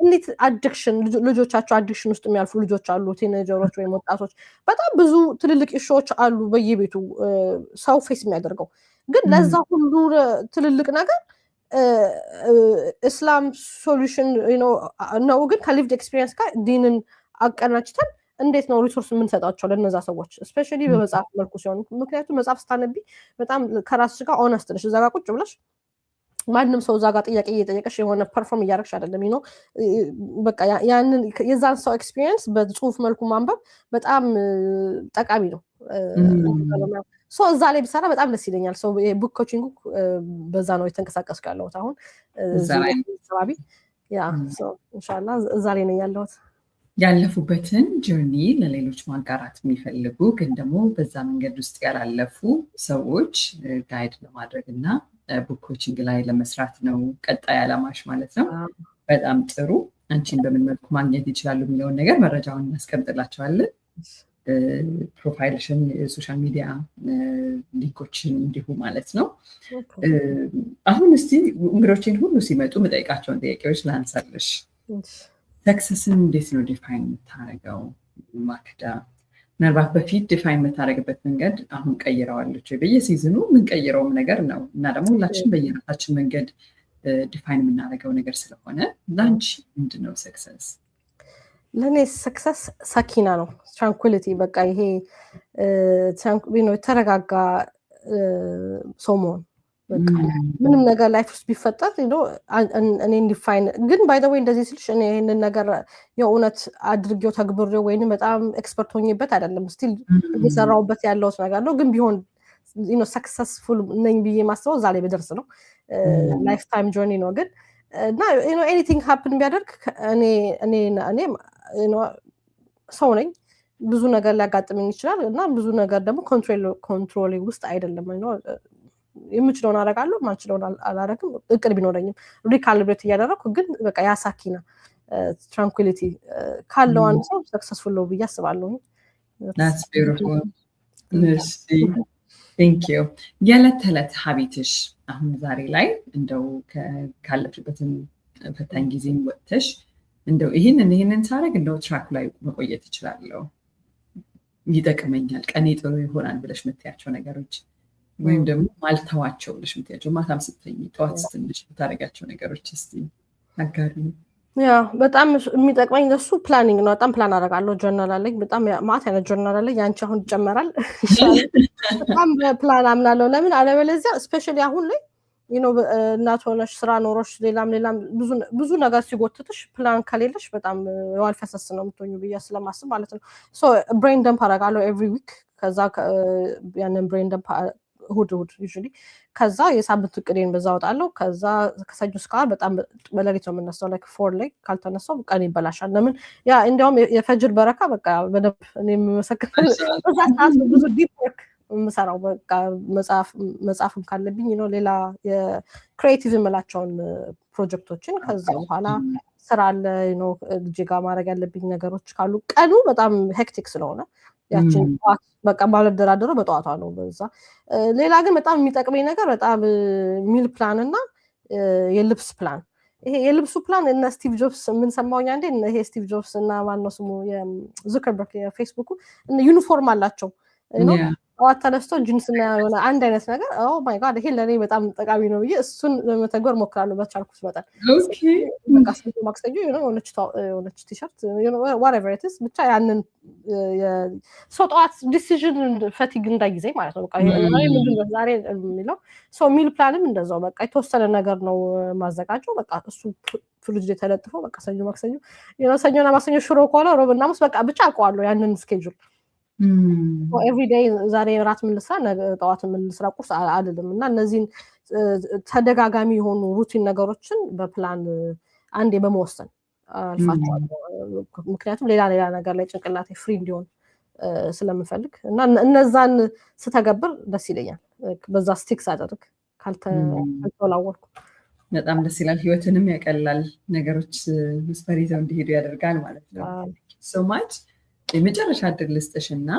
S2: እንዴት አዲክሽን ልጆቻቸው አዲክሽን ውስጥ የሚያልፉ ልጆች አሉ ቲኔጀሮች ወይም ወጣቶች በጣም ብዙ ትልልቅ ኢሹዎች አሉ በየቤቱ ሰው ፌስ የሚያደርገው ግን ለዛ ሁሉ ትልልቅ ነገር እስላም ሶሉሽን ነው ግን ከሊቭድ ኤክስፒሪየንስ ጋር ዲንን አቀናጭተን እንዴት ነው ሪሶርስ የምንሰጣቸው ለነዛ ሰዎች ስፔሻሊ በመጽሐፍ መልኩ ሲሆን ምክንያቱም መጽሐፍ ስታነቢ በጣም ከራስሽ ጋር ኦነስት ነሽ እዛ ጋር ቁጭ ብለሽ ማንም ሰው እዛ ጋር ጥያቄ እየጠየቀሽ የሆነ ፐርፎርም እያደረግሽ አይደለም በቃ ያንን የዛን ሰው ኤክስፒሪየንስ በጽሁፍ መልኩ ማንበብ በጣም ጠቃሚ ነው ሶ እዛ ላይ ብሰራ በጣም ደስ ይለኛል ሶ ቡክ ኮቺንግ በዛ ነው የተንቀሳቀስኩ ያለሁት አሁን እዛ ላይ ያ ሶ ኢንሻአላህ እዛ ላይ ነው ያለሁት
S1: ያለፉበትን ጆርኒ ለሌሎች ማጋራት የሚፈልጉ ግን ደግሞ በዛ መንገድ ውስጥ ያላለፉ ሰዎች ጋይድ ለማድረግ እና ቡክ ኮቺንግ ላይ ለመስራት ነው ቀጣይ ዓላማሽ ማለት ነው። በጣም ጥሩ። አንቺን በምን መልኩ ማግኘት ይችላሉ የሚለውን ነገር መረጃውን እናስቀምጥላቸዋለን። ፕሮፋይልሽን፣ የሶሻል ሚዲያ ሊንኮችን እንዲሁ ማለት ነው። አሁን እስቲ እንግዶችን ሁሉ ሲመጡ መጠይቃቸውን ጥያቄዎች ላንሳለሽ። ሰክሰስን እንዴት ነው ዲፋይን የምታደርገው ማክዳ? ምናልባት በፊት ዲፋይን የምታደርግበት መንገድ አሁን ቀይረዋለች ወይ? በየሲዝኑ የምንቀይረውም ነገር ነው እና ደግሞ ሁላችን በየራሳችን መንገድ ዲፋይን የምናደርገው ነገር ስለሆነ ለአንቺ ምንድን ነው ሰክሰስ?
S2: ለእኔ ሰክሰስ ሰኪና ነው፣ ትራንኩሊቲ። በቃ ይሄ የተረጋጋ ሰው መሆን። ምንም ነገር ላይፍ ውስጥ ቢፈጠር እኔ እንዲፋይን ግን ባይ ዘ ዌይ እንደዚህ ስልሽ እኔ ይህንን ነገር የእውነት አድርጌው ተግብሬው ወይም በጣም ኤክስፐርት ሆኜበት አይደለም፣ ስቲል እየሰራሁበት ያለውት ነገር ነው። ግን ቢሆን ሰክሰስፉል ነኝ ብዬ ማስበው እዛ ላይ በደርስ ነው። ላይፍ ታይም ጆርኒ ነው። ግን እና ኤኒቲንግ ሀፕን ቢያደርግ እኔ ሰው ነኝ፣ ብዙ ነገር ሊያጋጥመኝ ይችላል እና ብዙ ነገር ደግሞ ኮንትሮል ውስጥ አይደለም። የምችለውን አደርጋለሁ፣ ማልችለውን አላደርግም። እቅድ ቢኖረኝም ሪካልብሬት እያደረግኩ ግን በቃ ያሳኪና ትራንኩሊቲ ካለው አንድ ሰው ሰክሰስፉል ነው ብዬ አስባለሁ።
S1: የዕለት ተዕለት ሀቢትሽ አሁን ዛሬ ላይ እንደው ካለፍበትን ፈታኝ ጊዜን ወጥተሽ እንደው ይህንን ሳደርግ እንደው ትራክ ላይ መቆየት ይችላለሁ፣ ይጠቅመኛል፣ ቀኔ ጥሩ ይሆናል ብለሽ የምትያቸው ነገሮች ወይም ደግሞ ማልተዋቸው ብለሽ የምትያቸው ማታም ስትተኝ ጠዋት ስትነሽ የምታደርጋቸው ነገሮች እስቲ አጋሪ።
S2: ያ በጣም የሚጠቅመኝ ለሱ ፕላኒንግ ነው። በጣም ፕላን አደርጋለሁ። ጆርናል አለኝ፣ በጣም ማት አይነት ጆርናል አለኝ። ያንቺ አሁን ይጨመራል። በጣም በፕላን አምናለሁ። ለምን አለበለዚያ ስፔሻሊ አሁን ላይ እናት ሆነሽ ስራ ኖሮሽ ሌላም ብዙ ነገር ሲጎትትሽ ፕላን ከሌለሽ በጣም የዋልፈሰስ ነው የምትሆኙ ብዬ ስለማስብ ማለት ነው። ሶ ብሬን ደምፕ አደርጋለሁ ኤቭሪ ዊክ። ከዛ ያንን ብሬን ደምፕ እሁድ ዩዥሊ ከዛ የሳምንት እቅዴን በዛ አወጣለሁ። ከዛ ከሰኞ እስከ ዓርብ በጣም በሌሊት ነው የምነሳው። ላይክ 4 ላይ ካልተነሳው ቀን ይበላሻል። ለምን ያ እንዲያውም የፈጅር በረካ በቃ በደንብ እኔ የምመሰክር በዛ ሰዓት ብዙ ዲፕ ወርክ የምሰራው በቃ መጽሐፍም ካለብኝ ሌላ የክሪኤቲቭ የምላቸውን ፕሮጀክቶችን ከዛ በኋላ ስራ አለ ልጄ ጋር ማድረግ ያለብኝ ነገሮች ካሉ ቀኑ በጣም ሄክቲክ ስለሆነ ያችን በቃ ባለደራደረው በጠዋቷ ነው በዛ። ሌላ ግን በጣም የሚጠቅመኝ ነገር በጣም ሚል ፕላን እና የልብስ ፕላን። ይሄ የልብሱ ፕላን እነ ስቲቭ ጆብስ የምንሰማውኛ እንዴ ይሄ ስቲቭ ጆብስ እና ማነው ስሙ የዙከርበርግ የፌስቡኩ ዩኒፎርም አላቸው ጠዋት ተነስቶ ጂንስና የሆነ አንድ አይነት ነገር ኦ ማይ ጋድ ይሄ ለኔ በጣም ጠቃሚ ነው ብዬ እሱን ለመተግበር ሞክራለሁ በቻልኩት መጠን።
S1: ኦኬ
S2: በቃ ማክሰኞ የሆነች ቲሸርት whatever it is ብቻ ያንን ሰው ጠዋት ዲሲዥን ፈቲግ እንዳይዘኝ ማለት ነው። በቃ ምንድን ነው ዛሬ የሚለው ሰው ሚል ፕላንም እንደዛው በቃ የተወሰነ ነገር ነው ማዘጋጀው። በቃ እሱ ፍሪጅ ላይ ተለጥፎ በቃ ሰኞ ማክሰኞ ሰኞና ማክሰኞ ሽሮ ከሆነ ሮብና ሐሙስ በቃ ብቻ አውቀዋለሁ ያንን ስኬጁል። ኤቭሪ ዴይ ዛሬ ራት ምን ልስራ፣ ነገ ጠዋት ምን ልስራ ቁርስ አይደለም። እና እነዚህን ተደጋጋሚ የሆኑ ሩቲን ነገሮችን በፕላን አንዴ በመወሰን አልፋቸዋለሁ። ምክንያቱም ሌላ ነገር ላይ ጭንቅላቴ ፍሪ እንዲሆን ስለምፈልግ እና እነዛን ስተገብር ደስ ይለኛል። በዛ ስቲክስ አደርግ ካልተወላወልኩ
S1: በጣም ደስ ይላል። ህይወትንም ያቀላል፣ ነገሮች መስመር ይዘው እንዲሄዱ ያደርጋል ማለት ነው። ሶ ማች የመጨረሻ እድል ልስጥሽና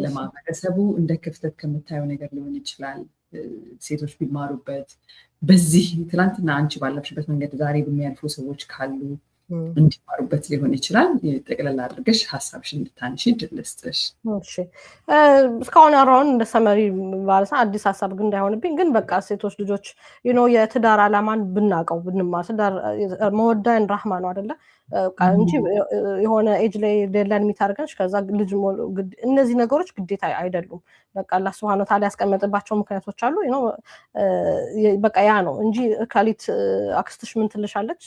S1: ለማህበረሰቡ እንደ ክፍተት ከምታየው ነገር ሊሆን ይችላል ሴቶች ቢማሩበት በዚህ ትናንትና አንቺ ባለፍሽበት መንገድ ዛሬ በሚያልፉ ሰዎች ካሉ እንዲማሩበት ሊሆን ይችላል። ጠቅለል አድርገሽ ሀሳብሽን እንድታንሺ እድል ልስጥሽ።
S2: እሺ እስካሁን ያወራውን እንደ ሰመሪ ባለሳ አዲስ ሀሳብ ግን እንዳይሆንብኝ ግን በቃ ሴቶች ልጆች የትዳር ዓላማን ብናውቀው ብንማር ትዳር መወዳን ራህማ ነው አይደለ እንጂ የሆነ ኤጅ ላይ ዴድላይን የሚታርገንሽ ከዛ ልጅ እነዚህ ነገሮች ግዴታ አይደሉም። በቃ አላህ Subhanahu Wa Ta'ala ያስቀመጠባቸው ምክንያቶች አሉ በቃ ያ ነው እንጂ ካሊት አክስትሽ ምን ትልሻለች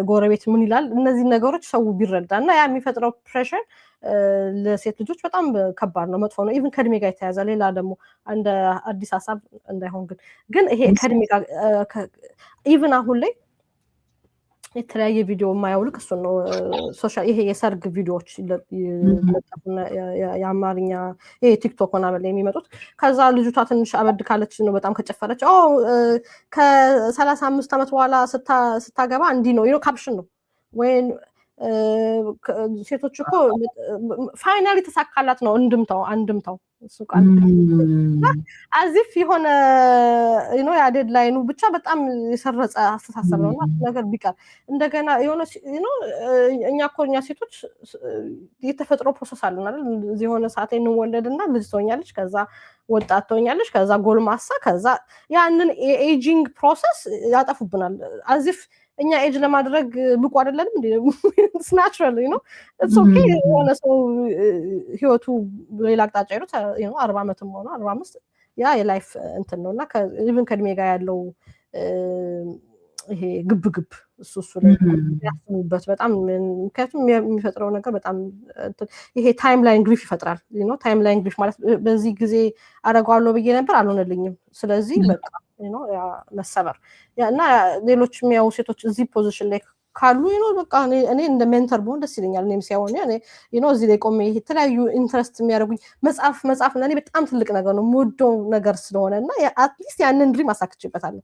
S2: ጎረቤት ምን ይላል እነዚህ ነገሮች ሰው ቢረዳና ያ የሚፈጥረው ፕሬሸር ለሴት ልጆች በጣም ከባድ ነው፣ መጥፎ ነው። ኢቭን ከእድሜ ጋር የተያዘ ሌላ ደግሞ አንድ አዲስ ሀሳብ እንዳይሆን ግን ይሄ ከእድሜ ጋር ኢቭን አሁን ላይ የተለያየ ቪዲዮ የማያውልቅ እሱን ነው ሶሻል ይሄ የሰርግ ቪዲዮዎች ይለጠፉና የአማርኛ ይሄ ቲክቶክ ሆና በላይ የሚመጡት ከዛ ልጅቷ ትንሽ አበድ ካለች ነው በጣም ከጨፈረች ከ35 ዓመት በኋላ ስታገባ እንዲህ ነው ካፕሽን ነው ወይም ሴቶች እኮ ፋይናሊ ተሳካላት ነው አንድምታው እሱ ቃል አዚፍ የሆነ ያ ዴድላይኑ ብቻ በጣም የሰረጸ አስተሳሰብ ነውና ነገር ቢቀር እንደገና የሆነ እኛ ሴቶች የተፈጥሮ ፕሮሰስ አለን አይደል እዚህ የሆነ ሰዓት እንወለድና ልጅ ትሆኛለች ከዛ ወጣት ትሆኛለች ከዛ ጎልማሳ ከዛ ያንን ኤጂንግ ፕሮሰስ ያጠፉብናል አዚፍ እኛ ኤጅ ለማድረግ ብቁ አይደለንም it's natural it's okay የሆነ ሰው ህይወቱ ሌላ አቅጣጫ ይሉት 40 ዓመትም ሆነ 45 ያ የላይፍ እንትን ነውና ኢቭን ከእድሜ ጋር ያለው ይሄ ግብግብ እሱ ላይ ያስቡበት በጣም ምክንያቱም የሚፈጥረው ነገር በጣም ይሄ ታይምላይን ግሪፍ ይፈጥራል ታይምላይን ግሪፍ ማለት በዚህ ጊዜ አረጋዋለሁ ብዬ ነበር አልሆነልኝም ስለዚህ በቃ ያ መሰበር እና ሌሎችም ያው ሴቶች እዚህ ፖዚሽን ላይ ካሉ በቃ እኔ እንደ ሜንተር ብሆን ደስ ይለኛል እኔም ሲያወኝ እኔ እዚህ ላይ ቆሜ የተለያዩ ኢንትረስት የሚያደርጉኝ መጽሐፍ ለእኔ በጣም ትልቅ ነገር ነው የምወደው ነገር ስለሆነ እና አትሊስት ያንን ድሪም አሳክቼበታለሁ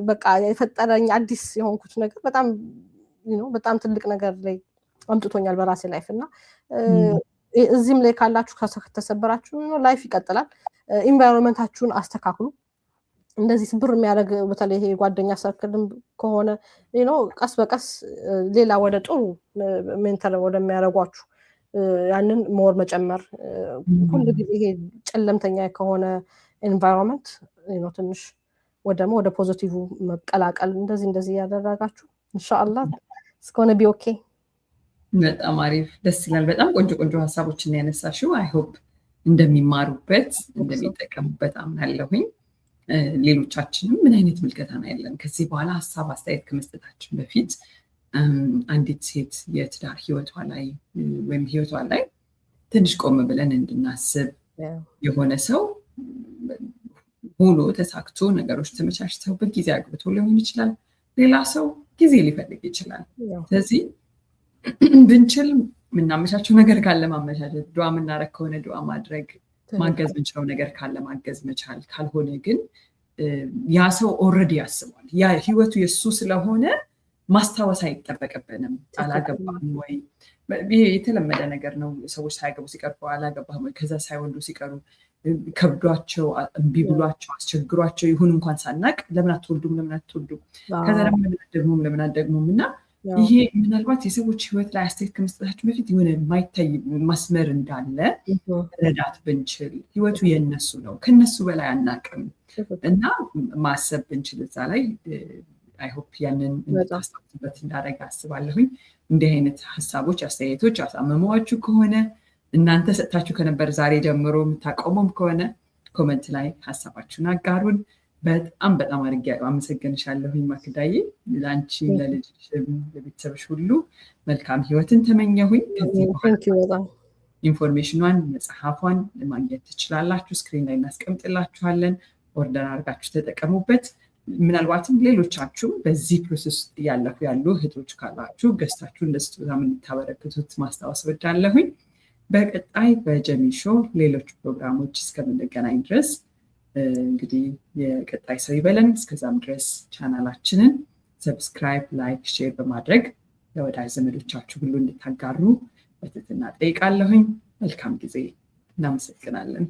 S2: በቃ የፈጠረኝ አዲስ የሆንኩት ነገር በጣም ትልቅ ነገር ላይ አምጥቶኛል በራሴ ላይፍ እና እዚህም ላይ ካላችሁ ከተሰበራችሁ ላይፍ ይቀጥላል ኢንቫይሮንመንታችሁን አስተካክሉ እንደዚህ ስብር የሚያደርግ በተለይ ይሄ ጓደኛ ሰርክልም ከሆነ ቀስ በቀስ ሌላ ወደ ጥሩ ሜንተር ወደሚያደርጓችሁ ያንን ሞር መጨመር ሁሉ ጊዜ ይሄ ጨለምተኛ ከሆነ ኤንቫይሮንመንት ትንሽ ወደ ፖዚቲቭ መቀላቀል እንደዚህ ያደረጋችሁ ኢንሻአላህ እስከሆነ ቢኦኬ
S1: በጣም አሪፍ ደስ ይላል በጣም ቆንጆ ሀሳቦችን ያነሳሽው አይ ሆፕ እንደሚማሩበት እንደሚጠቀሙበት አምናለሁኝ ሌሎቻችንም ምን አይነት ምልከታ ነው ያለን ከዚህ በኋላ ሐሳብ አስተያየት ከመስጠታችን በፊት አንዲት ሴት የትዳር ህይወቷ ላይ ትንሽ ቆም ብለን እንድናስብ የሆነ ሰው ሆኖ ተሳክቶ ነገሮች ተመቻችተው በጊዜ አግብቶ ሊሆን ይችላል ሌላ ሰው ጊዜ ሊፈልግ ይችላል ስለዚህ ብንችል ምናመቻቸው ነገር ካለ ማመቻቸት ዱዓ ምናረግ ከሆነ ዱዓ ማድረግ ማገዝ ምንችለው ነገር ካለ ማገዝ መቻል ካልሆነ ግን ያ ሰው ኦሬዲ ያስባል ያ ህይወቱ የሱ ስለሆነ ማስታወስ አይጠበቅብንም አላገባም ወይ ይሄ የተለመደ ነገር ነው ሰዎች ሳይገቡ ሲቀሩ አላገባም ወይ ከዛ ሳይወልዱ ሲቀሩ ከብዷቸው እምቢ ብሏቸው አስቸግሯቸው ይሁን እንኳን ሳናቅ ለምን አትወልዱም ከዛ ለምን አትደግሙም እና ይሄ ምናልባት የሰዎች ህይወት ላይ አስተያየት ከመስጠታችን በፊት የሆነ የማይታይ መስመር እንዳለ ረዳት ብንችል ህይወቱ የነሱ ነው ከነሱ በላይ አናቅም እና ማሰብ ብንችል እዛ ላይ አይ ሆፕ ያንን እንድታስተውሉበት እንዳደረገ አስባለሁኝ እንዲህ አይነት ሀሳቦች አስተያየቶች አሳመሟችሁ ከሆነ እናንተ ሰጣችሁ ከነበር ዛሬ ጀምሮ የምታቆሙም ከሆነ ኮሜንት ላይ ሀሳባችሁን አጋሩን በጣም አድርጌ አመሰግንሻለሁኝ ማክዳዬ ለአንቺ ለልጅሽም ለቤተሰብሽ ሁሉ መልካም ህይወትን ተመኘሁኝ ከዚህ በኋላ ኢንፎርሜሽኗን መጽሐፏን ማግኘት ትችላላችሁ ስክሪን ላይ እናስቀምጥላችኋለን ኦርደር አድርጋችሁ ተጠቀሙበት ምናልባትም ሌሎቻችሁም በዚህ ፕሮሰስ ያለፉ ያሉ እህቶች ካላችሁ ገስታችሁ እንደስጦታ እንድታበረክቱት ማስታወስ ወዳለሁኝ በቀጣይ በጀሚ ሾው ሌሎች ፕሮግራሞች እስከምንገናኝ ድረስ እንግዲህ የቀጣይ ሰው ይበለን እስከዛም ድረስ ቻናላችንን ሰብስክራይብ ላይክ ሼር በማድረግ ለወዳጅ ዘመዶቻችሁ ሁሉ እንድታጋሩ በትህትና ጠይቃለሁኝ መልካም ጊዜ እናመሰግናለን